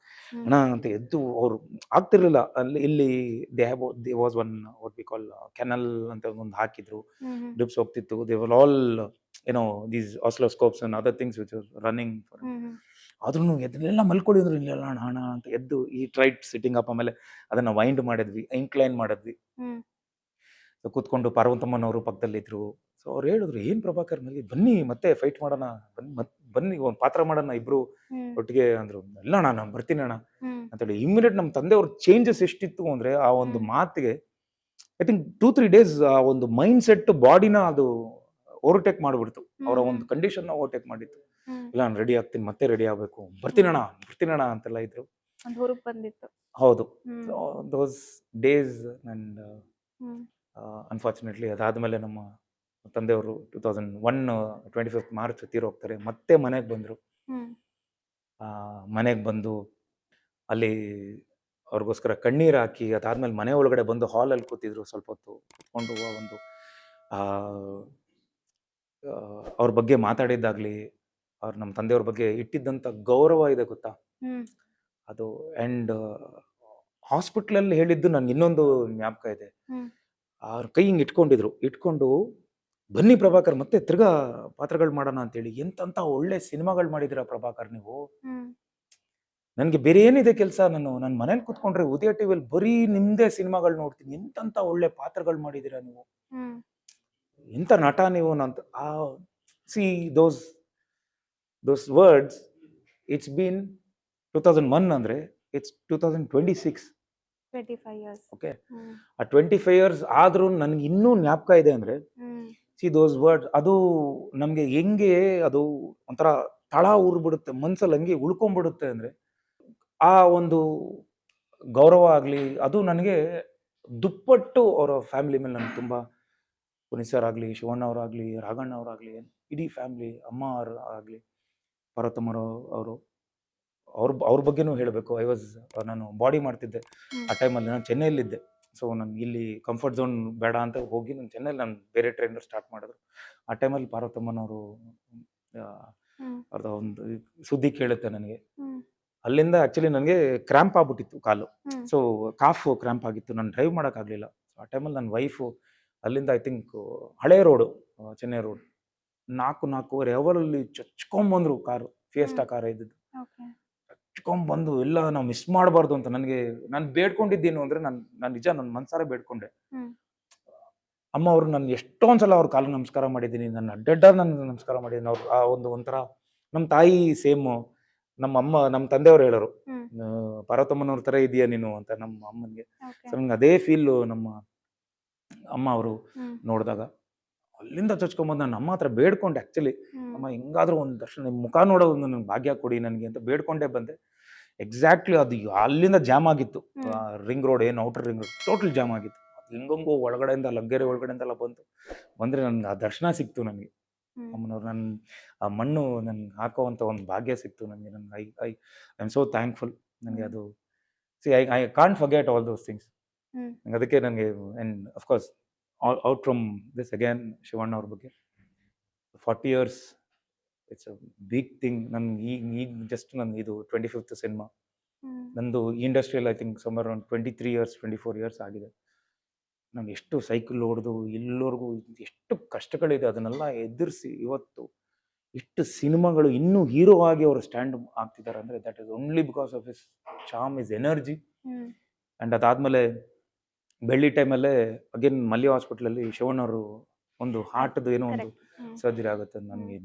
S2: ಹ್ಮ್.
S1: ಅಣ್ಣ ಅಂತ ಎದ್ದು ಅವ್ರು ಆಗ್ತಿರ್ಲಿಲ್ಲ. ಇಲ್ಲಿ they was one what we call canal ಅಂತ ಒಂದು ಹಾಕಿದ್ರು.
S2: ಹ್ಮ್.
S1: ಡ್ರಿಪ್ಸ್ ಹೋಗ್ತಿತ್ತು. There were all these oscilloscopes and other things which was running.
S2: Hmm.
S1: ಆದ್ರೂ ಎದನ್ನೆಲ್ಲ ಮಲ್ಕೊಂಡಿದ್ರು. ಇಲ್ಲ ಅಣ್ಣ ಅಂತ ಎದ್ದು ಈ ಟ್ರೈಟ್ ಸಿಟ್ಟಿಂಗ್ ಅಪ್. ಆಮೇಲೆ ಅದನ್ನ ವೈಂಡ್ ಮಾಡಿದ್ವಿ, ಇನ್ಕ್ಲೈನ್ ಮಾಡಿದ್ವಿ.
S2: ಹ್ಮ್.
S1: ಕೂತ್ಕೊಂಡು ಪಾರ್ವತಮ್ಮನವರು ಪಕ್ಕದಲ್ಲಿದ್ರು. ಸೊ ಅವ್ರು ಹೇಳಿದ್ರು, ಏನ್ ಪ್ರಭಾಕರ್ ನಲ್ಲಿ ಬನ್ನಿ ಮತ್ತೆ ಫೈಟ್ ಮಾಡೋಣ, ಬನ್ನಿ ಒಂದು ಪಾತ್ರ ಮಾಡೋಣ ಇಬ್ರು
S2: ಹ್ಮ್.
S1: ಒಟ್ಟಿಗೆ ಅಂದ್ರು. ಇಲ್ಲ ಅಣ್ಣ ನಾನು ಬರ್ತೀನಿ ಅಣ್ಣ
S2: ಹ್ಮ್.
S1: ಅಂತೇಳಿ ಇಮಿಡಿಯೇಟ್ ನಮ್ಮ ತಂದೆಯವ್ರ ಚೇಂಜಸ್ ಎಷ್ಟಿತ್ತು ಅಂದ್ರೆ, ಆ ಒಂದು ಮಾತಿಗೆ ಐ ಥಿಂಕ್ 2-3 ಡೇಸ್ ಆ ಒಂದು ಮೈಂಡ್ ಸೆಟ್ ಬಾಡಿನ ಅದು ಓವರ್ಟೇಕ್ ಮಾಡ್ಬಿಡ್ತು. ಅವರ ಒಂದು ಕಂಡೀಷನ್ ಓವರ್ಟೇಕ್ ಮಾಡಿತ್ತು.
S2: ಹ್ಮ್.
S1: ಇಲ್ಲ ನಾನು ರೆಡಿ ಆಗ್ತೀನಿ, ಮತ್ತೆ ರೆಡಿ ಆಗ್ಬೇಕು, ಬರ್ತೀನಣ್ಣ ಅಂತೆಲ್ಲ ಇದ್ರು.
S2: ಒಂದ್ ಹುರುಪ್ ಬಂದಿತ್ತು.
S1: ಹೌದು,
S2: ಹ್ಮ್.
S1: Those days. And
S2: hmm.
S1: Unfortunately ಅದಾದ್ಮೇಲೆ ನಮ್ಮ ತಂದೆಯವರು 2001 25 ಮಾರ್ಚ್ ತೀರೋಗ್ತಾರೆ. ಮತ್ತೆ ಮನೆಗೆ ಬಂದರು.
S2: ಹ್ಮ್.
S1: ಮನೆಗೆ ಬಂದು ಅಲ್ಲಿ ಅವ್ರಿಗೋಸ್ಕರ ಕಣ್ಣೀರು ಹಾಕಿ, ಅದಾದ್ಮೇಲೆ ಮನೆ ಒಳಗಡೆ ಬಂದು ಹಾಲಲ್ಲಿ ಕೂತಿದ್ರು. ಸ್ವಲ್ಪ ಹೊತ್ತು ಕೂತ್ಕೊಂಡು ಒಂದು ಅವ್ರ ಬಗ್ಗೆ ಮಾತಾಡಿದ್ದಾಗ್ಲಿ, ನಮ್ಮ ತಂದೆಯವ್ರ ಬಗ್ಗೆ ಇಟ್ಟಿದ್ದಂಥ ಗೌರವ ಇದೆ ಗೊತ್ತಾ
S2: ಹ್ಮ್.
S1: ಅದು. ಅಂಡ್ ಹಾಸ್ಪಿಟ್ಲಲ್ಲಿ ಹೇಳಿದ್ದು ನನ್ಗೆ ಇನ್ನೊಂದು ಜ್ಞಾಪಕ ಇದೆ.
S2: ಹ್ಮ್.
S1: ಅವ್ರ ಕೈ ಹಿಂಗೆ ಇಟ್ಕೊಂಡು ಬನ್ನಿ ಪ್ರಭಾಕರ್ ಮತ್ತೆ ತಿರ್ಗಾ ಪಾತ್ರಗಳು ಮಾಡೋಣ ಅಂತೇಳಿ. ಎಂತ ಒಳ್ಳೆ ಸಿನಿಮಾಗಳು ಮಾಡಿದಿರ ಪ್ರಭಾಕರ್ ನೀವು.
S2: ಹ್ಮ್.
S1: ನನ್ಗೆ ಬೇರೆ ಏನಿದೆ ಕೆಲಸ, ನನ್ನ ಮನೇಲಿ ಕೂತ್ಕೊಂಡ್ರೆ ಉದಯ ಟಿವಿಯಲ್ಲಿ ಬರೀ ನಿಮ್ದೇ ಸಿನಿಮಾಗಳು ನೋಡ್ತೀನಿ. ಎಂತ ಒಳ್ಳೆ ಪಾತ್ರಗಳು ಮಾಡಿದಿರ ನೀವು,
S2: ಹ್ಮ್.
S1: ಎಂತ ನಟ ನೀವು ಅಂತ. C those words. It's been 2001 ಅಂದ್ರೆ ಇಟ್ಸ್ 2026.
S2: 25 years.
S1: ಓಕೆ,
S2: ಹ್ಮ್.
S1: ಆ 25 years ಆದ್ರೂ ನನ್ಗೆ ಇನ್ನೂ ಜ್ಞಾಪಕ ಇದೆ ಅಂದ್ರೆ,
S2: ಹ್ಮ್.
S1: C those words. ಅದು ನಮ್ಗೆ ಹೆಂಗೆ ಅದು ಒಂಥರ ತಳ ಊರ್ಬಿಡುತ್ತೆ ಮನ್ಸಲ್ಲಿ, ಹಂಗೆ ಉಳ್ಕೊಂಡ್ಬಿಡುತ್ತೆ ಅಂದ್ರೆ. ಆ ಒಂದು ಗೌರವ ಆಗ್ಲಿ ಅದು ನನಗೆ ದುಪ್ಪಟ್ಟು ಅವರ ಫ್ಯಾಮಿಲಿ ಮೇಲೆ ನನಗೆ ತುಂಬ ಪುನೀತ್ ಸರ್ ಆಗಲಿ, ಶಿವಣ್ಣ ಅವರಾಗಲಿ, ರಾಘಣ್ಣ ಅವರಾಗಲಿ, ಇಡೀ ಫ್ಯಾಮಿಲಿ, ಅಮ್ಮ ಅವ್ರು ಆಗಲಿ, ಪಾರ್ವತಮ್ಮರು ಅವರು ಅವ್ರ ಬಗ್ಗೆನೂ ಹೇಳಬೇಕು. ನಾನು ಬಾಡಿ ಮಾಡ್ತಿದ್ದೆ ಆ ಟೈಮಲ್ಲಿ. ನಾನು ಚೆನ್ನೈಯಲ್ಲಿದ್ದೆ. ಸೊ ನಾನು ಇಲ್ಲಿ ಕಂಫರ್ಟ್ ಝೋನ್ ಬೇಡ ಅಂತ ಹೋಗಿ ನಾನು ಚೆನ್ನೈಲಿ ನಾನು ಬೇರೆ ಟ್ರೈನರ್ ಸ್ಟಾರ್ಟ್ ಮಾಡಿದ್ರು. ಆ ಟೈಮಲ್ಲಿ ಪಾರ್ವತಮ್ಮನವರು ಅವ್ರದ್ದು ಒಂದು ಸುದ್ದಿ ಕೇಳುತ್ತೆ ನನಗೆ. ಅಲ್ಲಿಂದ ಆ್ಯಕ್ಚುಲಿ ನನಗೆ ಕ್ರ್ಯಾಂಪ್ ಆಗ್ಬಿಟ್ಟಿತ್ತು ಕಾಲು. ಸೊ ಕಾಫ್ ಕ್ರ್ಯಾಂಪ್ ಆಗಿತ್ತು, ನಾನು ಡ್ರೈವ್ ಮಾಡೋಕ್ಕಾಗಲಿಲ್ಲ. ಆ ಟೈಮಲ್ಲಿ ನನ್ನ ವೈಫು ಅಲ್ಲಿಂದ ಐ ಥಿಂಕ್ ಹಳೆ ರೋಡು, ಚೆನ್ನೈ ರೋಡ್, 4-4.5 ಅವರಲ್ಲಿ ಚಚ್ಕೊಂಬಂದ್ರು ಕಾರು. ಫಿಯೆಸ್ಟಾ ಕಾರ್ ಇದ್ದಿದ್ದು. ಚಚ್ಕೊಂಬಂದು ಎಲ್ಲ ನಾವು ಮಿಸ್ ಮಾಡಬಾರ್ದು ಅಂತ ನಾನು ಬೇಡ್ಕೊಂಡಿದ್ದೇನು ಅಂದರೆ, ನಾನು ನಿಜ ನನ್ನ ಮನ್ಸಾರೆ ಬೇಡ್ಕೊಂಡೆ. ಅಮ್ಮ ಅವರು ನಾನು ಎಷ್ಟೊಂದು ಸಲ ಅವ್ರ ಕಾಲಿಗೆ ನಮಸ್ಕಾರ ಮಾಡಿದ್ದೀನಿ, ನನ್ನ ಅಡ್ಡಡ್ಡ ನಾನು ನಮಸ್ಕಾರ ಮಾಡಿದ್ದೀನಿ. ಅವ್ರು ಆ ಒಂಥರ ನಮ್ಮ ತಾಯಿ ಸೇಮು. ನಮ್ಮ ತಂದೆಯವರು ಹೇಳೋರು, ಪಾರ್ವತಮ್ಮನವ್ರ ಥರ ಇದೆಯಾ ನೀನು ಅಂತ ನಮ್ಮ ಅಮ್ಮನಿಗೆ. ಸೊ ನಂಗೆ ಅದೇ ಫೀಲು ನಮ್ಮ ಅಮ್ಮ ಅವರು ನೋಡಿದಾಗ. ಅಲ್ಲಿಂದ ಚಚ್ಕೊಂಬಂದು ನಾನು ಅಮ್ಮ ಹತ್ರ ಬೇಡ್ಕೊಂಡೆ ಆ್ಯಕ್ಚುಲಿ, ಅಮ್ಮ ಹೆಂಗಾದ್ರೂ ಒಂದು ದರ್ಶನ, ನಿಮ್ಮ ಮುಖ ನೋಡೋ ಒಂದು ನನಗೆ ಭಾಗ್ಯ ಕೊಡಿ ನನಗೆ ಅಂತ ಬೇಡ್ಕೊಂಡೇ ಬಂದೆ. ಎಕ್ಸಾಕ್ಟ್ಲಿ ಅದು ಅಲ್ಲಿಂದ ಜಾಮ್ ಆಗಿತ್ತು. ರಿಂಗ್ ರೋಡ್, ಏನು outer ring road total jam ಆಗಿತ್ತು. ಹಿಂಗಂಗೂ ಒಳಗಡೆಯಿಂದ ಲಗ್ಗೆರೆ ಒಳಗಡೆಯಿಂದೆಲ್ಲ ಬಂದರೆ ನನಗೆ ಆ ದರ್ಶನ ಸಿಕ್ತು. ನನಗೆ ಅಮ್ಮನವ್ರು ಆ ಮಣ್ಣು ನನ್ಗೆ ಹಾಕೋವಂಥ ಒಂದು ಭಾಗ್ಯ ಸಿಕ್ತು ನನಗೆ. I am so thankful. ನನಗೆ ಅದು I can't forget all those things. ಅದಕ್ಕೆ ನನಗೆ and of course out from this again Shivanna ಅವ್ರ ಬಗ್ಗೆ 40 years it's a big thing. ನನ್ಗೆ ಈಗ ಜಸ್ಟ್ ನನ್ನ ಇದು 25th ಸಿನಿಮಾ ನಂದು. ಈ ಇಂಡಸ್ಟ್ರಿಯಲ್ಲಿ ಐ ಥಿಂಕ್ ಸುಮಾರು ಒಂದು 23 years 24 years ಆಗಿದೆ. ನಾನು ಎಷ್ಟು ಸೈಕಲ್ ಹೊಡೆದು ಎಲ್ಲರಿಗೂ ಎಷ್ಟು ಕಷ್ಟಗಳಿದೆ ಅದನ್ನೆಲ್ಲ ಎದುರಿಸಿ ಇವತ್ತು ಎಷ್ಟು ಸಿನಿಮಾಗಳು ಇನ್ನೂ ಹೀರೋ ಆಗಿ ಅವರು ಸ್ಟ್ಯಾಂಡ್ ಆಗ್ತಿದ್ದಾರೆ ಅಂದರೆ that is only because of his Cham, is energy. And ಅದಾದಮೇಲೆ ಬೆಳ್ಳಿ ಟೈಮಲ್ಲೇ ಅಗೇನ್ ಮಲ್ಯ ಹಾಸ್ಪಿಟ್ಲಲ್ಲಿ ಶಿವಣ್ಣವರು ಒಂದು ಹಾರ್ಟ್ದು ಏನೋ ಒಂದು ಸರ್ಜರಿ ಆಗುತ್ತೆ. ನನಗೆ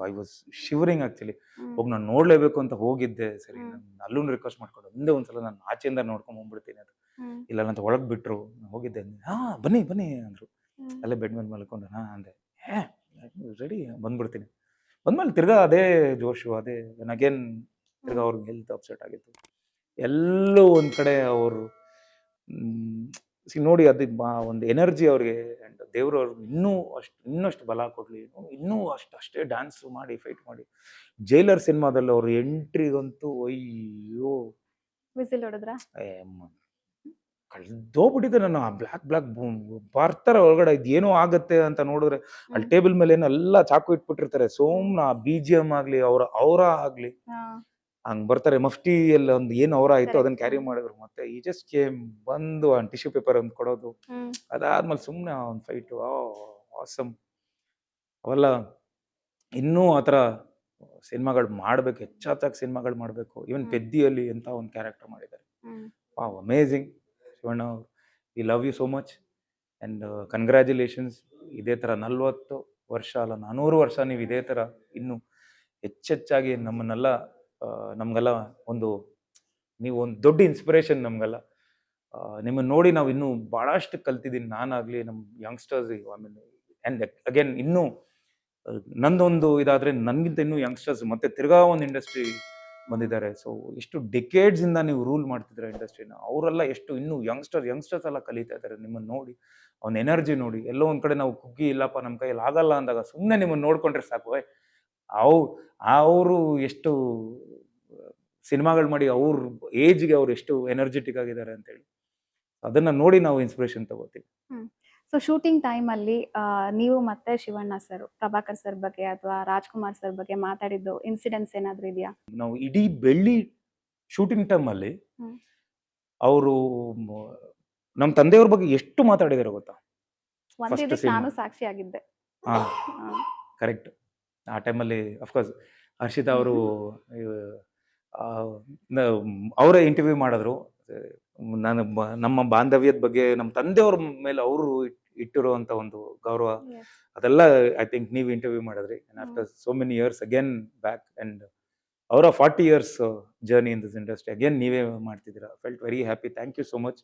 S1: ಐ ವಾಸ್ ಶಿವರಿಂಗ್ ಆ್ಯಕ್ಚುಲಿ. ಹೋಗಿ ನಾನು ನೋಡಲೇಬೇಕು ಅಂತ ಹೋಗಿದ್ದೆ. ಸರಿ, ನಾನು ಅಲ್ಲೂ ರಿಕ್ವೆಸ್ಟ್ ಮಾಡ್ಕೊಂಡು ಒಂದೇ ಒಂದ್ಸಲ ನಾನು ಆಚೆಯಿಂದ ನೋಡ್ಕೊಂಡು ಹೋಗ್ಬಿಡ್ತೀನಿ ಅದು ಇಲ್ಲ ಅಂತ ಒಳಗೆ ಬಿಟ್ಟರು. ಹೋಗಿದ್ದೆ, ಬನ್ನಿ ಬನ್ನಿ ಅಂದರು. ಅಲ್ಲೇ ಬೆಡ್ ಮೇಲೆ ಮಲ್ಕೊಂಡು ಅಂದೆ, ರೆಡಿ ಬಂದ್ಬಿಡ್ತೀನಿ. ಬಂದ್ಮೇಲೆ ತಿರ್ಗಾ ಅದೇ ಜೋಶು, ಅದೇ ಅಗೇನ್ ತಿರ್ಗಾ ಅವ್ರಿಗೆ ಹೆಲ್ತ್ ಅಪ್ಸೆಟ್ ಆಗಿತ್ತು. ಎಲ್ಲೂ ಒಂದು ಕಡೆ ಅವರು ನೋಡಿ ಅದು ಒಂದು ಎನರ್ಜಿ ಅವ್ರಿಗೆ. ಆ್ಯಂಡ್ ದೇವರು ಅವ್ರಿಗೆ ಇನ್ನಷ್ಟು ಬಲ ಕೊಡಲಿ, ಇನ್ನೂ ಅಷ್ಟೇ ಡ್ಯಾನ್ಸ್ ಮಾಡಿ ಫೈಟ್ ಮಾಡಿ. ಜೈಲರ್ ಸಿನಿಮಾದಲ್ಲಿ ಅವ್ರ ಎಂಟ್ರಿಗಂತೂ ಅಯ್ಯೋ
S2: ವಿಸಿಲ್ ಹೊಡೆದ್ರ
S1: ಕಳ್ದೋಗ್ಬಿಟ್ಟಿದ್ದೆ ನಾನು. ಆ ಬ್ಲ್ಯಾಕ್ ಬರ್ತಾರೆ ಒಳಗಡೆ, ಇದೇನೋ ಆಗತ್ತೆ ಅಂತ ನೋಡಿದ್ರೆ ಅಲ್ಲಿ ಟೇಬಲ್ ಮೇಲೆ ಏನೋ ಎಲ್ಲ ಚಾಕು ಇಟ್ಬಿಟ್ಟಿರ್ತಾರೆ. ಸೋಮ್ನ BGM ಆಗಲಿ ಅವರ ಆಗಲಿ ಹಂಗೆ ಬರ್ತಾರೆ. ಮಫ್ಟಿ ಎಲ್ಲ ಒಂದು ಏನು ಅವರ ಆಯಿತು ಅದನ್ನು ಕ್ಯಾರಿ ಮಾಡಿದ್ರು. ಮತ್ತೆ ಈ ಜಸ್ಟ್ ಕೇಮ್ ಬಂದು ಆ ಟಿಶ್ಯೂ ಪೇಪರ್ ಒಂದು ಕೊಡೋದು, ಅದಾದ್ಮೇಲೆ ಸುಮ್ಮನೆ ಒಂದು ಫೈಟು. ಆಸಮ್. ಅವೆಲ್ಲ ಇನ್ನೂ ಆ ಥರ ಸಿನಿಮಾಗಳು ಮಾಡಬೇಕು, ಹೆಚ್ಚಾಗಿ ಸಿನಿಮಾಗಳು ಮಾಡಬೇಕು. ಈವನ್ ಪೆದ್ದಿಯಲ್ಲಿ ಎಂಥ ಒಂದು ಕ್ಯಾರೆಕ್ಟರ್ ಮಾಡಿದ್ದಾರೆ. Amazing Shivanna. We love you so much and congratulations. ಇದೇ ಥರ 40 ವರ್ಷ ಅಲ್ಲ 400 ವರ್ಷ ನೀವು ಇದೇ ಥರ ಇನ್ನೂ ಹೆಚ್ಚೆಚ್ಚಾಗಿ ನಮಗೆಲ್ಲ ನೀವು ಒಂದು ದೊಡ್ಡ ಇನ್ಸ್ಪಿರೇಷನ್ ನಮಗೆಲ್ಲ. ನಿಮ್ಮನ್ನು ನೋಡಿ ನಾವು ಇನ್ನೂ ಭಾಳಷ್ಟು ಕಲ್ತಿದ್ದೀನಿ, ನಾನಾಗಲಿ ನಮ್ಮ ಯಂಗ್ಸ್ಟರ್ಸ್. ಆಮೇಲೆ ಆ್ಯಂಡ್ ಅಗೇನ್ ಇನ್ನೂ ನಂದೊಂದು ಇದಾದರೆ ನನಗಿಂತ ಇನ್ನೂ ಯಂಗ್ಸ್ಟರ್ಸ್ ಮತ್ತೆ ತಿರ್ಗಾ ಒಂದು ಇಂಡಸ್ಟ್ರಿ ಬಂದಿದ್ದಾರೆ. ಸೊ ಎಷ್ಟು ಡೆಕೇಡ್ಸಿಂದ ನೀವು ರೂಲ್ ಮಾಡ್ತಿದ್ರೆ ಇಂಡಸ್ಟ್ರಿನ, ಅವರೆಲ್ಲ ಎಷ್ಟು ಇನ್ನೂ ಯಂಗ್ಸ್ಟರ್ಸ್ ಎಲ್ಲ ಕಲಿತಾ ಇದ್ದಾರೆ ನಿಮ್ಮನ್ನು ನೋಡಿ. ಅವ್ನ ಎನರ್ಜಿ ನೋಡಿ. ಎಲ್ಲೋ ಒಂದು ಕಡೆ ನಾವು ಕುಗ್ಗಿ ಇಲ್ಲಪ್ಪ ನಮ್ಮ ಕೈಯಲ್ಲಿ ಆಗಲ್ಲ ಅಂದಾಗ ಸುಮ್ಮನೆ ನಿಮ್ಮನ್ನು ನೋಡ್ಕೊಂಡ್ರೆ ಸಾಕು, ಅವರು ಎಷ್ಟು ಸಿನಿಮಾಗಳು ಮಾಡಿ ಅವ್ರ ಏಜ್ಗೆ ಅವ್ರು ಎಷ್ಟು ಎನರ್ಜೆಟಿಕ್ ಆಗಿದ್ದಾರೆ ಅಂತೇಳಿ ಅದನ್ನ ನೋಡಿ ನಾವು ಇನ್ಸ್ಪಿರೇಷನ್ ತಗೋತೀವಿ.
S2: ಸೊ ಶೂಟಿಂಗ್ ಟೈಮಲ್ಲಿ ನೀವು ಮತ್ತೆ ಶಿವಣ್ಣ ಸರ್, ಪ್ರಭಾಕರ್ ಸರ್ ಬಗ್ಗೆ ಅಥವಾ ರಾಜ್ಕುಮಾರ್ ಸರ್ ಬಗ್ಗೆ ಮಾತಾಡಿದ್ದು ಇನ್ಸಿಡೆಂಟ್ಸ್ ಏನಾದರೂ ಇದೆಯಾ?
S1: ನಾವು ಇಡೀ ಬೆಳ್ಳಿ ಶೂಟಿಂಗ್ ಟೈಮಲ್ಲಿ ಅವರು ನಮ್ಮ ತಂದೆಯವ್ರ ಬಗ್ಗೆ ಎಷ್ಟು ಮಾತಾಡಿದಾರೆ ಗೊತ್ತಾ?
S2: ನಾನು ಸಾಕ್ಷಿಯಾಗಿದ್ದೆ.
S1: ಕರೆಕ್ಟ್. ಆ ಟೈಮಲ್ಲಿ ಅಫ್ಕೋರ್ಸ್ ಹರ್ಷಿತಾ ಅವರು ಅವರೇ ಇಂಟರ್ವ್ಯೂ ಮಾಡಿದ್ರು. ನಮ್ಮ ಬಾಂಧವ್ಯದ ಬಗ್ಗೆ, ನಮ್ಮ ತಂದೆಯವ್ರ ಮೇಲೆ ಅವರು ಇಟ್ಟಿರುವಂಥ ಒಂದು ಗೌರವ, ಅದೆಲ್ಲ ಐ ಥಿಂಕ್ ನೀವು ಇಂಟರ್ವ್ಯೂ ಮಾಡಿದ್ರಿ. After so many years again back and ಅವರ 40 years journey in this industry again ನೀವೇ ಮಾಡ್ತಿದ್ದೀರಾ. Felt very happy. Thank you so much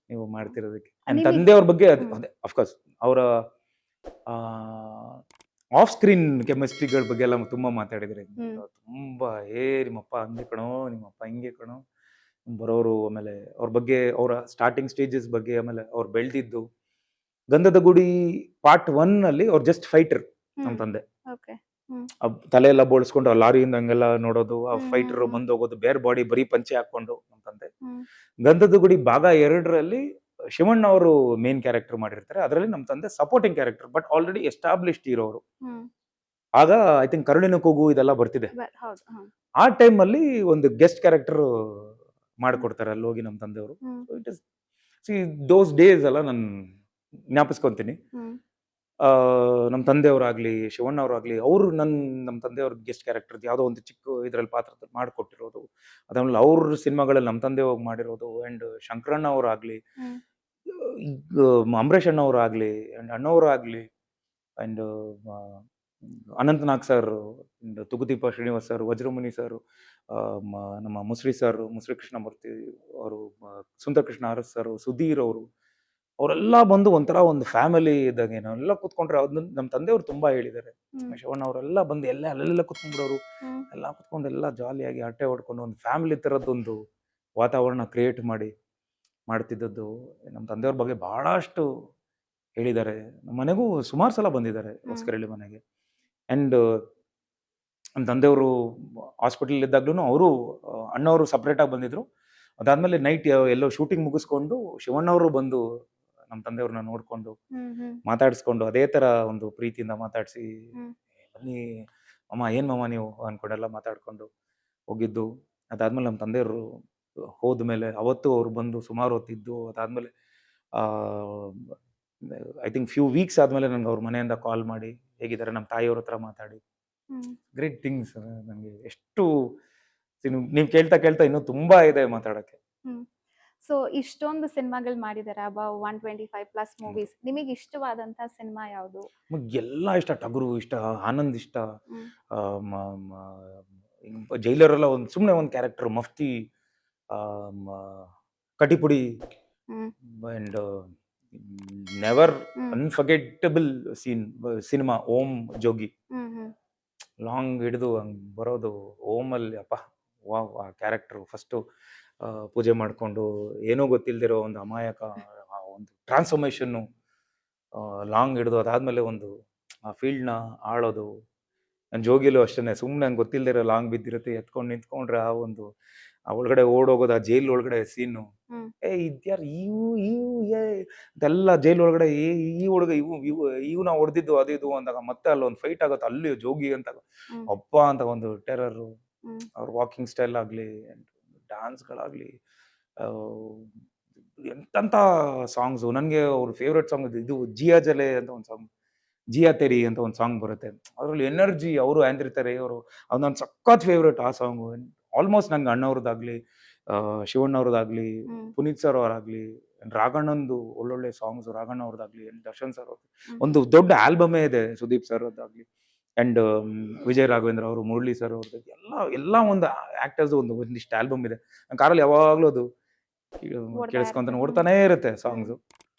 S1: ನೀವು ಮಾಡ್ತಿರೋದಕ್ಕೆ. ಆ್ಯಂಡ್ ತಂದೆಯವ್ರ ಬಗ್ಗೆ ಅದೇ ಅಫ್ಕೋರ್ಸ್ ಅವರ ಆಫ್ ಸ್ಕ್ರೀನ್ ಕೆಮಿಸ್ಟ್ರಿಗಳ ಬಗ್ಗೆ ಎಲ್ಲ ತುಂಬ ಮಾತಾಡಿದ್ರಿ. ತುಂಬ ನಿಮ್ಮಪ್ಪ ಹಂಗೆ ಕಣೋ, ನಿಮ್ಮಪ್ಪ ಹಿಂಗೆ ಕಣೋ, ಬರೋರು, ಆಮೇಲೆ ಅವ್ರ ಬಗ್ಗೆ, ಅವರ ಸ್ಟಾರ್ಟಿಂಗ್ ಸ್ಟೇಜಸ್ ಬಗ್ಗೆ, ಆಮೇಲೆ ಅವ್ರು ಬೆಳೆದಿದ್ದು. ಗಂಧದ ಗುಡಿ ಪಾರ್ಟ್ 1 ಅಲ್ಲಿ ಅವ್ರು ಜಸ್ಟ್ ಫೈಟರ್ ನಮ್ಮ ತಂದೆ.
S2: ಓಕೆ. ಹ್ಮ್.
S1: ತಲೆ ಎಲ್ಲ ಬೋಳ್ಸ್ಕೊಂಡು ಆ ಲಾರಿಯಿಂದ ಹಂಗೆಲ್ಲ ನೋಡೋದು, ಆ ಫೈಟರ್
S2: ಹ್ಮ್.
S1: ಬಂದು ಹೋಗೋದು, ಬೇರೆ ಬಾಡಿ ಬರೀ ಪಂಚೆ ಹಾಕೊಂಡು ನಮ್ಮ ತಂದೆ.
S2: ಹ್ಮ್.
S1: ಗಂಧದ ಗುಡಿ ಭಾಗ 2ರಲ್ಲಿ ಶಿವಣ್ಣ ಅವರು ಮೇನ್ ಕ್ಯಾರೆಕ್ಟರ್ ಮಾಡಿರ್ತಾರೆ, ಅದರಲ್ಲಿ ನಮ್ಮ ತಂದೆ supporting character, but already established hero ಅವರು.
S2: ಹ್ಮ್.
S1: ಆಗ ಐ ಥಿಂಕ್ ಕರುಳಿನ ಕೂಗು ಇದೆಲ್ಲ ಬರ್ತಿದೆ.
S2: ಹೌದು. ಹ್ಮ್.
S1: ಆ ಟೈಮಲ್ಲಿ ಒಂದು ಗೆಸ್ಟ್ ಕ್ಯಾರೆಕ್ಟರ್ ಮಾಡ್ಕೊಡ್ತಾರೆ ಅಲ್ಲಿ ಹೋಗಿ ನಮ್ಮ ತಂದೆಯವರು.
S2: ಹ್ಮ್.
S1: So it is see those days ಎಲ್ಲ ನಾನು ಜ್ಞಾಪಿಸ್ಕೊಂತೀನಿ.
S2: ಹ್ಮ್.
S1: ನಮ್ಮ ತಂದೆಯವರಾಗ್ಲಿ, ಶಿವಣ್ಣ ಅವರಾಗ್ಲಿ, ಅವರು ನಮ್ಮ ತಂದೆಯವ್ರ ಗೆಸ್ಟ್ ಕ್ಯಾರೆಕ್ಟರ್ ಯಾವುದೋ ಒಂದು ಚಿಕ್ಕ ಇದರಲ್ಲಿ ಪಾತ್ರದಲ್ಲಿ ಮಾಡಿಕೊಟ್ಟಿರೋದು, ಅದಾದ್ಮೇಲೆ ಅವ್ರ ಸಿನಿಮಾಗಳಲ್ಲಿ ನಮ್ಮ ತಂದೆ ಹೋಗಿ ಮಾಡಿರೋದು, ಆ್ಯಂಡ್ ಶಂಕರಣ್ಣ ಅವರಾಗ್ಲಿ,
S2: ಹ್ಮ್.
S1: ಈಗ ಅಂಬರೀಷ್ ಅಣ್ಣ ಅವರಾಗ್ಲಿ, ಆ್ಯಂಡ್ ಅಣ್ಣವರಾಗ್ಲಿ, and Ananthnag sir, and Thoogudeepa Srinivas sir, Vajramuni sir, ನಮ್ಮ ಮುಸ್ರಿ ಸರ್, ಮುಸ್ರಿ ಕೃಷ್ಣಮೂರ್ತಿ ಅವರು, ಸುಂದರ್ ಕೃಷ್ಣ ಅರಸ್ ಸರ್, ಸುಧೀರ್ ಅವರು, ಅವರೆಲ್ಲ ಬಂದು ಒಂಥರ ಒಂದು ಫ್ಯಾಮಿಲಿ ಇದ್ದಾಗೆ ನಾವೆಲ್ಲ ಕೂತ್ಕೊಂಡ್ರೆ, ಅದನ್ನ ನಮ್ಮ ತಂದೆಯವರು ತುಂಬಾ ಹೇಳಿದ್ದಾರೆ.
S2: ಹ್ಮ್.
S1: ಶಿವಣ್ಣ ಅವರೆಲ್ಲ ಬಂದು ಅಲ್ಲೆಲ್ಲ ಕೂತ್ಕೊಂಡ್ಬಿಡೋರು,
S2: ಹ್ಮ್.
S1: ಎಲ್ಲ ಕೂತ್ಕೊಂಡು ಎಲ್ಲ ಜಾಲಿಯಾಗಿ ಹರಟೆ ಹೊಡ್ಕೊಂಡು ಒಂದು ಫ್ಯಾಮಿಲಿ ಥರದ್ದೊಂದು ವಾತಾವರಣ ಕ್ರಿಯೇಟ್ ಮಾಡ್ತಿದ್ದದ್ದು. ನಮ್ಮ ತಂದೆಯವ್ರ ಬಗ್ಗೆ ಬಹಳಷ್ಟು ಹೇಳಿದ್ದಾರೆ. ನಮ್ಮ ಮನೆಗೂ ಸುಮಾರು ಸಲ ಬಂದಿದ್ದಾರೆ ಹೊಸಕೆರೆಹಳ್ಳಿ ಮನೆಗೆ. ಆ್ಯಂಡ್ ನಮ್ಮ ತಂದೆಯವರು ಹಾಸ್ಪಿಟಲ್ ಇದ್ದಾಗ್ಲೂ ಅವರು, ಅಣ್ಣವರು ಸಪ್ರೇಟಾಗಿ ಬಂದಿದ್ರು. ಅದಾದ್ಮೇಲೆ ನೈಟ್ ಎಲ್ಲೋ ಶೂಟಿಂಗ್ ಮುಗಿಸ್ಕೊಂಡು ಶಿವಣ್ಣವರು ಬಂದು ನಮ್ಮ ತಂದೆಯವ್ರನ್ನ ನೋಡ್ಕೊಂಡು
S2: ಹ್ಮ್. ಹ್ಮ್.
S1: ಮಾತಾಡಿಸ್ಕೊಂಡು, ಅದೇ ಥರ ಒಂದು ಪ್ರೀತಿಯಿಂದ ಮಾತಾಡಿಸಿ,
S2: ಹ್ಮ್.
S1: ಬನ್ನಿ ಅಮ್ಮ, ಏನು ಮಾಮ ನೀವು ಅಂದ್ಕೊಂಡೆಲ್ಲ ಮಾತಾಡ್ಕೊಂಡು ಹೋಗಿದ್ದು. ಅದಾದ್ಮೇಲೆ ನಮ್ಮ ತಂದೆಯವರು ಹೋದ್ಮೇಲೆ ಅವತ್ತು ಅವ್ರು ಬಂದು ಸುಮಾರು ಹೊತ್ತಿದ್ದು. ಅದಾದ್ಮೇಲೆ ಐ ಥಿಂಕ್ ಫ್ಯೂ ವೀಕ್ಸ್ ಆದಮೇಲೆ ನನಗೆ ಅವ್ರ ಮನೆಯಿಂದ ಕಾಲ್ ಮಾಡಿ ಹೇಗಿದ್ದಾರೆ ನಮ್ಮ ತಾಯಿಯವ್ರ ಹತ್ರ ಮಾತಾಡಿ,
S2: ಹ್ಮ್.
S1: Great things. ನನಗೆ ಎಷ್ಟು ನೀವು ಕೇಳ್ತಾ ಇನ್ನೂ ತುಂಬಾ ಇದೆ ಮಾತಾಡೋಕ್ಕೆ.
S2: ಹ್ಮ್. ಸೊ ಇಷ್ಟೊಂದು ಸಿನಿಮಾಗಳು ಮಾಡಿದಾರೆ, ಅಬೌವ್ 125+ ಮೂವೀಸ್. ನಿಮಗೆ ಇಷ್ಟವಾದಂತ ಸಿನಿಮಾ ಯಾವುದು?
S1: ಎಲ್ಲ ಇಷ್ಟ. ಟಗರು ಇಷ್ಟ, ಆನಂದ್ ಇಷ್ಟ,
S2: ಹ್ಮ್.
S1: ಆ, ಮ- ಮ- ಜೈಲರೆಲ್ಲ ಒಂದು ಸುಮ್ಮನೆ ಒಂದು character Mufti, Katipudi,
S2: hmm.
S1: And never
S2: hmm.
S1: Unforgettable cinema Om Jogi.
S2: ಹ್ಮ್. ಹ್ಮ್.
S1: ಲಾಂಗ್ ಹಿಡಿದು ಹಂಗೆ ಬರೋದು ಓಮಲ್ಲಿ, ಅಪ್ಪ ವಾವ್, ಆ ಕ್ಯಾರೆಕ್ಟರ್ ಫಸ್ಟು ಪೂಜೆ ಮಾಡಿಕೊಂಡು ಏನೂ ಗೊತ್ತಿಲ್ದಿರೋ ಒಂದು ಅಮಾಯಕ, ಆ ಒಂದು ಟ್ರಾನ್ಸ್ಫಾರ್ಮೇಷನ್ನು ಲಾಂಗ್ ಹಿಡಿದು, ಅದಾದಮೇಲೆ ಒಂದು ಆ ಫೀಲ್ಡ್ನ ಆಳೋದು. ನನ್ನ ಜೋಗಿಲೂ ಅಷ್ಟೇ, ಸುಮ್ಮನೆ ನಂಗೆ ಗೊತ್ತಿಲ್ದಿರೋ ಲಾಂಗ್ ಬಿದ್ದಿರುತ್ತೆ, ಎತ್ಕೊಂಡು ನಿಂತ್ಕೊಂಡ್ರೆ ಆ ಒಂದು ಆ ಒಳಗಡೆ ಓಡೋಗೋದು, ಆ ಜೈಲ್ ಒಳಗಡೆ ಸೀನು,
S2: ಹ್ಮ್.
S1: ಇದ್ಯಾರು ಅದೆಲ್ಲ ಜೈಲ್ ಒಳಗಡೆ ಈ ಹುಡುಗ ಇವನ ಹೊಡೆದಿದ್ದು ಅದು ಇದು ಅಂದಾಗ ಮತ್ತೆ ಅಲ್ಲೊಂದು ಫೈಟ್ ಆಗುತ್ತೆ, ಅಲ್ಲಿ ಜೋಗಿ ಅಂತ
S2: ಹ್ಮ್.
S1: ಅಪ್ಪ ಅಂತ ಒಂದು ಟೆರರು.
S2: ಹ್ಮ್.
S1: ಅವ್ರ ವಾಕಿಂಗ್ ಸ್ಟೈಲ್ ಆಗಲಿ, ಡ್ಯಾನ್ಸ್ಗಳಾಗಲಿ, ಎಂತೆಂಥ ಸಾಂಗ್ಸು. ನನಗೆ ಅವ್ರ ಫೇವ್ರೆಟ್ ಸಾಂಗ್ ಇದು ಜಿಯಾ ಜಲೆ ಅಂತ ಒಂದು ಸಾಂಗ್, ಜಿಯಾ ತೆರಿ ಅಂತ ಒಂದು ಸಾಂಗ್ ಬರುತ್ತೆ. ಅದರಲ್ಲಿ ಎನರ್ಜಿ, ಅವರು ಆಂದ್ರಿತಾರೆ, ಅವರು ಅದು ನನ್ನ ಸಖತ್ ಫೇವ್ರೆಟ್ ಆ ಸಾಂಗು. ಆಲ್ಮೋಸ್ಟ್ ನಂಗೆ ಅಣ್ಣವ್ರದ್ದಾಗಲಿ, ಶಿವಣ್ಣವ್ರದ್ದಾಗಲಿ,
S2: ಹ್ಮ್.
S1: ಪುನೀತ್ ಸರ್ ಅವರಾಗಲಿ, ರಾಘಣ್ಣಂದು ಒಳ್ಳೊಳ್ಳೆ ಸಾಂಗ್ಸು, ರಾಘಣ್ಣ ಅವ್ರದ್ದಾಗಲಿ, ದರ್ಶನ್ ಸರ್ ಅವ್ರದ್ದು
S2: ಹ್ಮ್.
S1: ಒಂದು ದೊಡ್ಡ ಆಲ್ಬಮೇ ಇದೆ, ಸುದೀಪ್ ಸರ್ ಅವ್ರದ್ದಾಗಲಿ, ಆ್ಯಂಡ್ ವಿಜಯ್ ರಾಘವೇಂದ್ರ ಅವರು, ಮುರಳಿ ಸರ್ ಅವ್ರದ್ದು, ಎಲ್ಲ ಒಂದು ಆ್ಯಕ್ಟರ್ಸ್ ಒಂದಿಷ್ಟು ಆಲ್ಬಮ್ ಇದೆ. ನನ್ನ ಕಾರಲ್ಲಿ ಯಾವಾಗಲೂ ಅದು ಕೇಳಿಸ್ಕೊಂತಾನೆ ಓಡ್ತಾನೇ ಇರುತ್ತೆ ಸಾಂಗ್ಸು.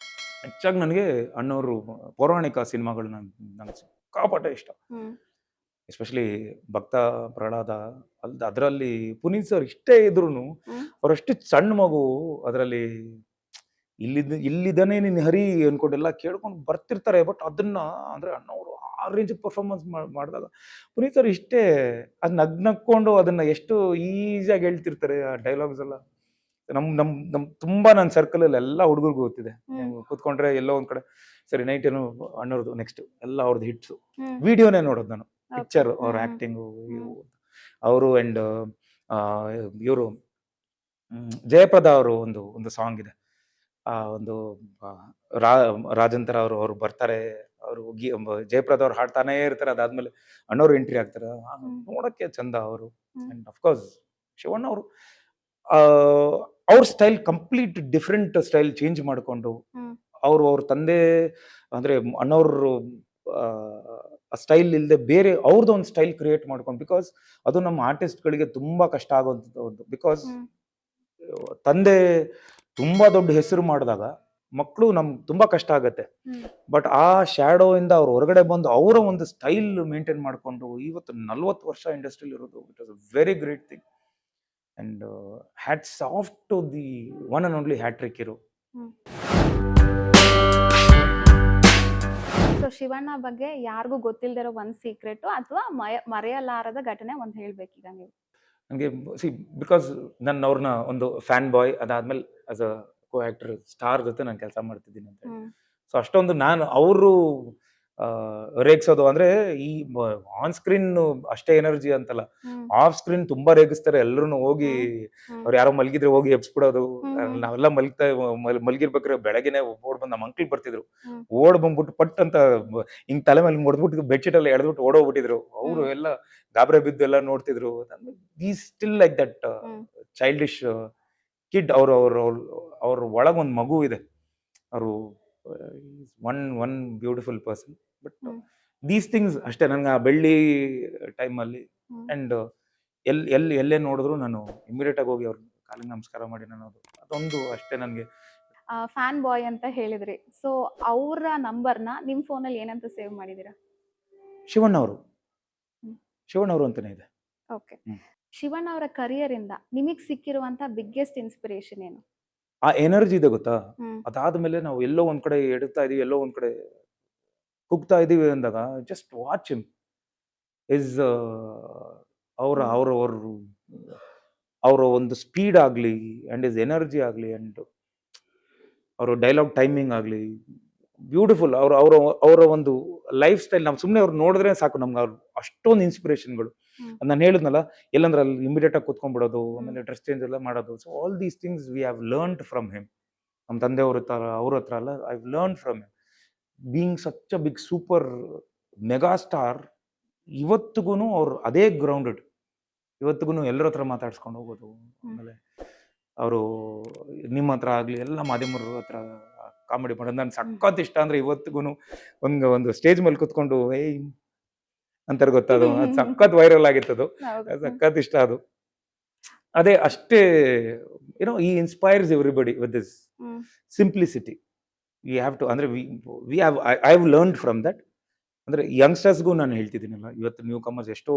S1: ಹೆಚ್ಚಾಗಿ ನನಗೆ ಅಣ್ಣವರು ಪೌರಾಣಿಕ ಸಿನಿಮಾಗಳು ನಂಗೆ ಸಿಕ್ಕಾಪಟ್ಟೆ ಇಷ್ಟ.
S2: ಹ್ಮ್.
S1: ಎಸ್ಪೆಷಲಿ ಭಕ್ತ ಪ್ರಹ್ಲಾದ, ಅದರಲ್ಲಿ ಪುನೀತ್ ಸರ್ ಇಷ್ಟೇ ಇದ್ರು
S2: ಹ್ಮ್.
S1: ಅವರಷ್ಟು ಸಣ್ಣ ಮಗು ಅದರಲ್ಲಿ ಇಲ್ಲಿದ್ದಾನೆ ನೀನು ಹರಿ ಅನ್ಕೊಂಡೆಲ್ಲ ಕೇಳ್ಕೊಂಡು ಬರ್ತಿರ್ತಾರೆ. ಬಟ್ ಅದನ್ನ ಅಂದ್ರೆ ಅಣ್ಣವರು ಆ ರೇಂಜ್ ಪರ್ಫಾರ್ಮೆನ್ಸ್ ಮಾಡಿದಾಗ ಪುನೀತ್ ಸರ್ ಇಷ್ಟೇ ಅದು ನಗ್ನಕ್ಕೊಂಡು ಅದನ್ನ ಎಷ್ಟು ಈಸಿಯಾಗಿ ಹೇಳ್ತಿರ್ತಾರೆ ಆ ಡೈಲಾಗ್ಸ್ ಎಲ್ಲ. ನಮ್ ತುಂಬಾ ನನ್ನ ಸರ್ಕಲಲ್ಲಿ ಎಲ್ಲ ಹುಡುಗರಿಗೂ ಗೊತ್ತಿದೆ.
S2: ಹ್ಮ್.
S1: ಕೂತ್ಕೊಂಡ್ರೆ ಎಲ್ಲೋ ಒಂದ್ ಕಡೆ ಸರಿ ನೈಟ್ ಏನೋ ಅಣ್ಣವ್ರದ್ದು ನೆಕ್ಸ್ಟ್ ಎಲ್ಲ ಅವ್ರದ್ದು ಹಿಟ್ಸು
S2: ಹ್ಮ್.
S1: ವಿಡಿಯೋನೇ ನೋಡೋದು ನಾನು,
S2: Okay.
S1: ಪಿಕ್ಚರ್ ಅವ್ರ
S2: ಹ್ಮ್.
S1: ಆಕ್ಟಿಂಗು
S2: ಹ್ಮ್.
S1: ಅವರು. ಆ್ಯಂಡ್ ಇವರು ಜಯಪ್ರದ ಅವರು ಒಂದು ಸಾಂಗ್ ಇದೆ, ಆ ಒಂದು ರಾಜಂತರ ಅವ್ರು ಬರ್ತಾರೆ, ಅವರು ಜಯಪ್ರದ ಅವ್ರು ಹಾಡ್ತಾನೇ ಇರ್ತಾರೆ, ಅದಾದ್ಮೇಲೆ ಅಣ್ಣವ್ರು ಎಂಟ್ರಿ ಆಗ್ತಾರೆ, ನೋಡಕ್ಕೆ ಚಂದ ಅವರು.
S2: ಹ್ಮ್.
S1: ಅಂಡ್ ಅಫ್ಕೋರ್ಸ್ ಶಿವಣ್ಣ ಅವರು ಅವ್ರ style complete different style change ಮಾಡಿಕೊಂಡು,
S2: ಹ್ಮ್.
S1: ಅವ್ರ ತಂದೆ ಅಂದ್ರೆ ಅಣ್ಣವ್ರು ಸ್ಟೈಲ್ ಇಲ್ಲದೆ ಬೇರೆ ಅವ್ರದ್ದು ಒಂದು ಸ್ಟೈಲ್ ಕ್ರಿಯೇಟ್ ಮಾಡ್ಕೊಂಡು, ಬಿಕಾಸ್ ಅದು ನಮ್ಮ ಆರ್ಟಿಸ್ಟ್ಗಳಿಗೆ ತುಂಬಾ ಕಷ್ಟ ಆಗೋದು. ಬಿಕಾಸ್
S2: ಹ್ಮ್.
S1: ತಂದೆ ತುಂಬಾ ದೊಡ್ಡ ಹೆಸರು ಮಾಡಿದಾಗ ಮಕ್ಕಳು ನಮ್ಗೆ ತುಂಬಾ ಕಷ್ಟ ಆಗತ್ತೆ.
S2: ಹ್ಮ್.
S1: ಬಟ್ ಆ ಶ್ಯಾಡೋ ಇಂದ ಅವ್ರು ಹೊರಗಡೆ ಬಂದು ಅವರ ಒಂದು ಸ್ಟೈಲ್ ಮೇಂಟೈನ್ ಮಾಡ್ಕೊಂಡು ಇವತ್ತು 40 ವರ್ಷ ಇಂಡಸ್ಟ್ರಿಯಲ್ಲಿ ಇರೋದು, it was a very great thing. And hats off to the one and only hattrick hero.
S2: So Shivanna ಬಗ್ಗೆ ಯಾರಿಗೂ ಗೊತ್ತಿಲ್ದಿರೋ ಒಂದ್ ಸೀಕ್ರೆಟ್ ಅಥವಾ ಮರೆಯಲಾರದ ಘಟನೆ ಒಂದ್ ಹೇಳ್ಬೇಕೀಗ ನೀವು.
S1: ನನಗೆ ಬಿಕಾಸ್ ನನ್ನ ಅವ್ರನ್ನ ಒಂದು ಫ್ಯಾನ್ ಬಾಯ್, ಅದಾದ್ಮೇಲೆ as a co actor star ಜೊತೆ ನಾನು ಕೆಲಸ ಮಾಡ್ತಿದ್ದೀನಿ ಅಂತ ಹೇಳಿ. ಸೊ ಅಷ್ಟೊಂದು ನಾನು ಅವರು ರೇಗಿಸೋದು ಅಂದ್ರೆ ಈ ಆನ್ ಸ್ಕ್ರೀನ್ ಅಷ್ಟೇ ಎನರ್ಜಿ ಅಂತಲ್ಲ, ಆಫ್ ಸ್ಕ್ರೀನ್ ತುಂಬಾ ರೇಗಿಸ್ತಾರೆ. ಎಲ್ಲರೂ ಹೋಗಿ ಅವ್ರು ಯಾರೋ ಮಲಗಿದ್ರೆ ಹೋಗಿ ಎಬ್ಸ್ಬಿಡೋದು. ನಾವೆಲ್ಲ ಮಲಗಿರ್ಬೇಕಾದ್ರೆ ಬೆಳಗ್ಗೆನೆ ಓಡ್ ಬಂದು ನಮ್ಮ ಅಂಕಲ್ ಬರ್ತಿದ್ರು, ಓಡ್ ಬಂದ್ಬಿಟ್ಟು ಪಟ್ ಅಂತ ಹಿಂಗ್ ತಲೆ ಮೇಲೆ ಮುಡ್ದ್ಬಿಟ್ಟು ಬೆಡ್ಶೀಟ್ ಎಲ್ಲ ಎಳೆದ್ಬಿಟ್ಟು ಓಡೋಗ್ಬಿಟ್ಟಿದ್ರು. ಅವರು ಎಲ್ಲ ಗಾಬರೆ ಬಿದ್ದು ಎಲ್ಲ ನೋಡ್ತಿದ್ರು. ಈ still like that childish kid. ಅವ್ರ ಒಳಗ್ ಒಂದ್ ಮಗು ಇದೆ. ಅವರು one beautiful person. But these things ಅಷ್ಟೇ ನನ್ಗೆ ಆ ಬೆಳ್ಳಿ ಟೈಮಲ್ಲಿ. ಅಂಡ್ ಎಲ್ಲೇ ನೋಡಿದ್ರು ನಾನು ಇಮಿಡಿಯೇಟ್ ಆಗಿ ಹೋಗಿ ಅವ್ರ ಕಾಲಿಗೆ ನಮಸ್ಕಾರ ಮಾಡಿ ಅನ್ನೋದು, ಅದೊಂದು ಅಷ್ಟೇ ನನಗೆ.
S2: ಫ್ಯಾನ್ ಬಾಯ್ ಅಂತ ಹೇಳಿದ್ರಿ. ಸೊ ಅವರ ನಂಬರ್ನ ನಿಮ್ ಫೋನಲ್ಲಿ ಏನಂತ ಸೇವ್ ಮಾಡಿದೀರಾ?
S1: ಶಿವಣ್ಣ ಅವರು ಅಂತಾನೆ ಇದೆ.
S2: ಓಕೆ. ಶಿವಣ್ಣ ಅವರ ಕರಿಯರ್ ಇಂದ ನಿಮಗ್ ಸಿಕ್ಕಿರುವಂತ ಬಿಗ್ಗೆಸ್ಟ್ ಇನ್ಸ್ಪಿರೇಷನ್ ಏನು?
S1: ಆ ಎನರ್ಜಿ ಇದೆ ಗೊತ್ತಾ. ಅದಾದ್ಮೇಲೆ ನಾವು ಎಲ್ಲೋ ಒಂದ್ ಕಡೆ ಎಡುತ್ತಾ ಇದೀವಿ, ಎಲ್ಲೋ ಒಂದ್ ಕಡೆ ಕುಗ್ತಾ ಇದೀವಿ ಅಂದಾಗ ಜಸ್ಟ್ ವಾಚ್ ಹಿಮ್. ಇಸ್ ಅವರ ಒಂದು ಸ್ಪೀಡ್ ಆಗ್ಲಿ ಅಂಡ್ ಇಸ್ ಎನರ್ಜಿ ಆಗ್ಲಿ ಅಂಡ್ ಅವರ ಡೈಲಾಗ್ ಟೈಮಿಂಗ್ ಆಗ್ಲಿ ಬ್ಯೂಟಿಫುಲ್. ಅವರ ಒಂದು ಲೈಫ್ ಸ್ಟೈಲ್ ನಾವು ಸುಮ್ಮನೆ ಅವ್ರು ನೋಡಿದ್ರೆ ಸಾಕು ನಮ್ಗೆ. ಅವ್ರು ಅಷ್ಟೊಂದು ಇನ್ಸ್ಪಿರೇಷನ್ಗಳು. ನಾನು ಹೇಳಿದ್ನಲ್ಲ, ಎಲ್ಲಂದ್ರೆ ಅಲ್ಲಿ ಇಮಿಡಿಯೇಟ್ ಆಗಿ ಕುತ್ಕೊಂಡ್ಬಿಡೋದು, ಆಮೇಲೆ ಡ್ರೆಸ್ ಚೇಂಜ್ ಎಲ್ಲ ಮಾಡೋದು. So all these things we have learned from him. ನಮ್ಮ ತಂದೆಯವ್ರ ಹತ್ರ ಅಲ್ಲ, I have learn from him. Being such a big super mega star, ಇವತ್ತಿಗೂ ಅವ್ರು ಅದೇ ಗ್ರೌಂಡೆಡ್. ಇವತ್ತಿಗೂ ಎಲ್ಲರ ಹತ್ರ ಮಾತಾಡ್ಸ್ಕೊಂಡು ಹೋಗೋದು. ಆಮೇಲೆ ಅವರು ನಿಮ್ಮ ಹತ್ರ ಆಗ್ಲಿ ಎಲ್ಲ ಮಾಧ್ಯಮರ ಹತ್ರ ಕಾಮಿಡಿ ಮಾಡೋದು ನನ್ಗೆ ಸಖತ್ ಇಷ್ಟ. ಅಂದ್ರೆ ಇವತ್ತಿಗೂ ಒಂದು ಸ್ಟೇಜ್ ಮೇಲೆ ಕುತ್ಕೊಂಡು ಏಯ್ ಅಂತಾರೆ ಗೊತ್ತದು, ಅದು ಸಖತ್ ವೈರಲ್ ಆಗಿತ್ತದು. ಸಖತ್ ಇಷ್ಟ ಅದು. ಅದೇ ಅಷ್ಟೇ ಏನೋ ಈ inspires everybody with this simplicity. We have to ಅಂದ್ರೆ I have learned from that. ಅಂದ್ರೆ ಯಂಗ್ಸ್ಟರ್ಸ್ಗೂ ನಾನು ಹೇಳ್ತಿದ್ದೀನಲ್ಲ, ಇವತ್ತು ನ್ಯೂ ಕಮರ್ಸ್ ಎಷ್ಟೋ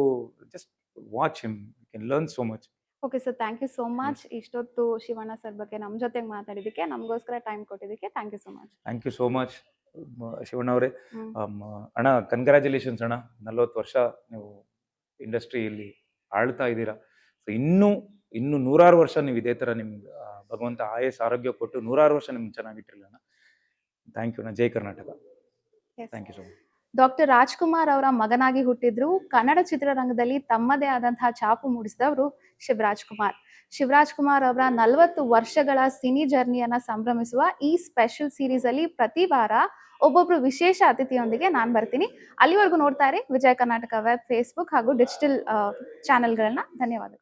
S1: just watch him, you can learn so much.
S2: Okay sir, thank you so much. ಇಷ್ಟೊತ್ತು ಶಿವಣ್ಣ ಸರ್ ಬಗ್ಗೆ ನಮ್ಮ ಜೊತೆಗೆ ಮಾತಾಡಿದಕ್ಕೆ, ನಮಗೋಸ್ಕರ ಟೈಮ್ ಕೊಟ್ಟಿದ್ದಕ್ಕೆ thank you so much.
S1: Thank you so much Shivanna ಅವರೇ. ಅಣ್ಣ, ಕಂಗ್ರ್ಯಾಚುಲೇಷನ್ಸ್ ಅಣ್ಣ. 40 ವರ್ಷ ನೀವು ಇಂಡಸ್ಟ್ರಿಯಲ್ಲಿ ಆಳ್ತಾ ಇದ್ದೀರಾ. ಸೊ ಇನ್ನೂ 100 ವರ್ಷ ನೀವು ಇದೇ ಥರ ನಿಮ್ಗೆ ಭಗವಂತ ಆಯಸ್ ಆರೋಗ್ಯ ಕೊಟ್ಟು 100 ವರ್ಷ ನಿಮ್ಗೆ ಚೆನ್ನಾಗಿಟ್ಟಿರಲಿ ಅಣ್ಣ. ಥ್ಯಾಂಕ್ ಯು ಅಣ್ಣ. ಜೈ Karnataka. Thank you so much.
S2: Doctor Rajkumar ಅವರ ಮಗನಾಗಿ ಹುಟ್ಟಿದ್ರು. ಕನ್ನಡ ಚಿತ್ರರಂಗದಲ್ಲಿ ತಮ್ಮದೇ ಆದಂತಹ ಛಾಪು ಮೂಡಿಸಿದವರು ಶಿವರಾಜ್ ಕುಮಾರ್ ಅವರ 40 ವರ್ಷಗಳ ಸಿನಿ ಜರ್ನಿಯನ್ನ ಸಂಭ್ರಮಿಸುವ ಈ ಸ್ಪೆಷಲ್ ಸೀರೀಸ್ ಅಲ್ಲಿ ಪ್ರತಿ ವಾರ ಒಬ್ಬೊಬ್ರು ವಿಶೇಷ ಅತಿಥಿಯೊಂದಿಗೆ ನಾನು ಬರ್ತೀನಿ. ಅಲ್ಲಿವರೆಗೂ ನೋಡ್ತಾ ಇರಿ ವಿಜಯ ಕರ್ನಾಟಕ ವೆಬ್, ಫೇಸ್ಬುಕ್ ಹಾಗೂ ಡಿಜಿಟಲ್ ಚಾನೆಲ್ಗಳನ್ನ. ಧನ್ಯವಾದಗಳು.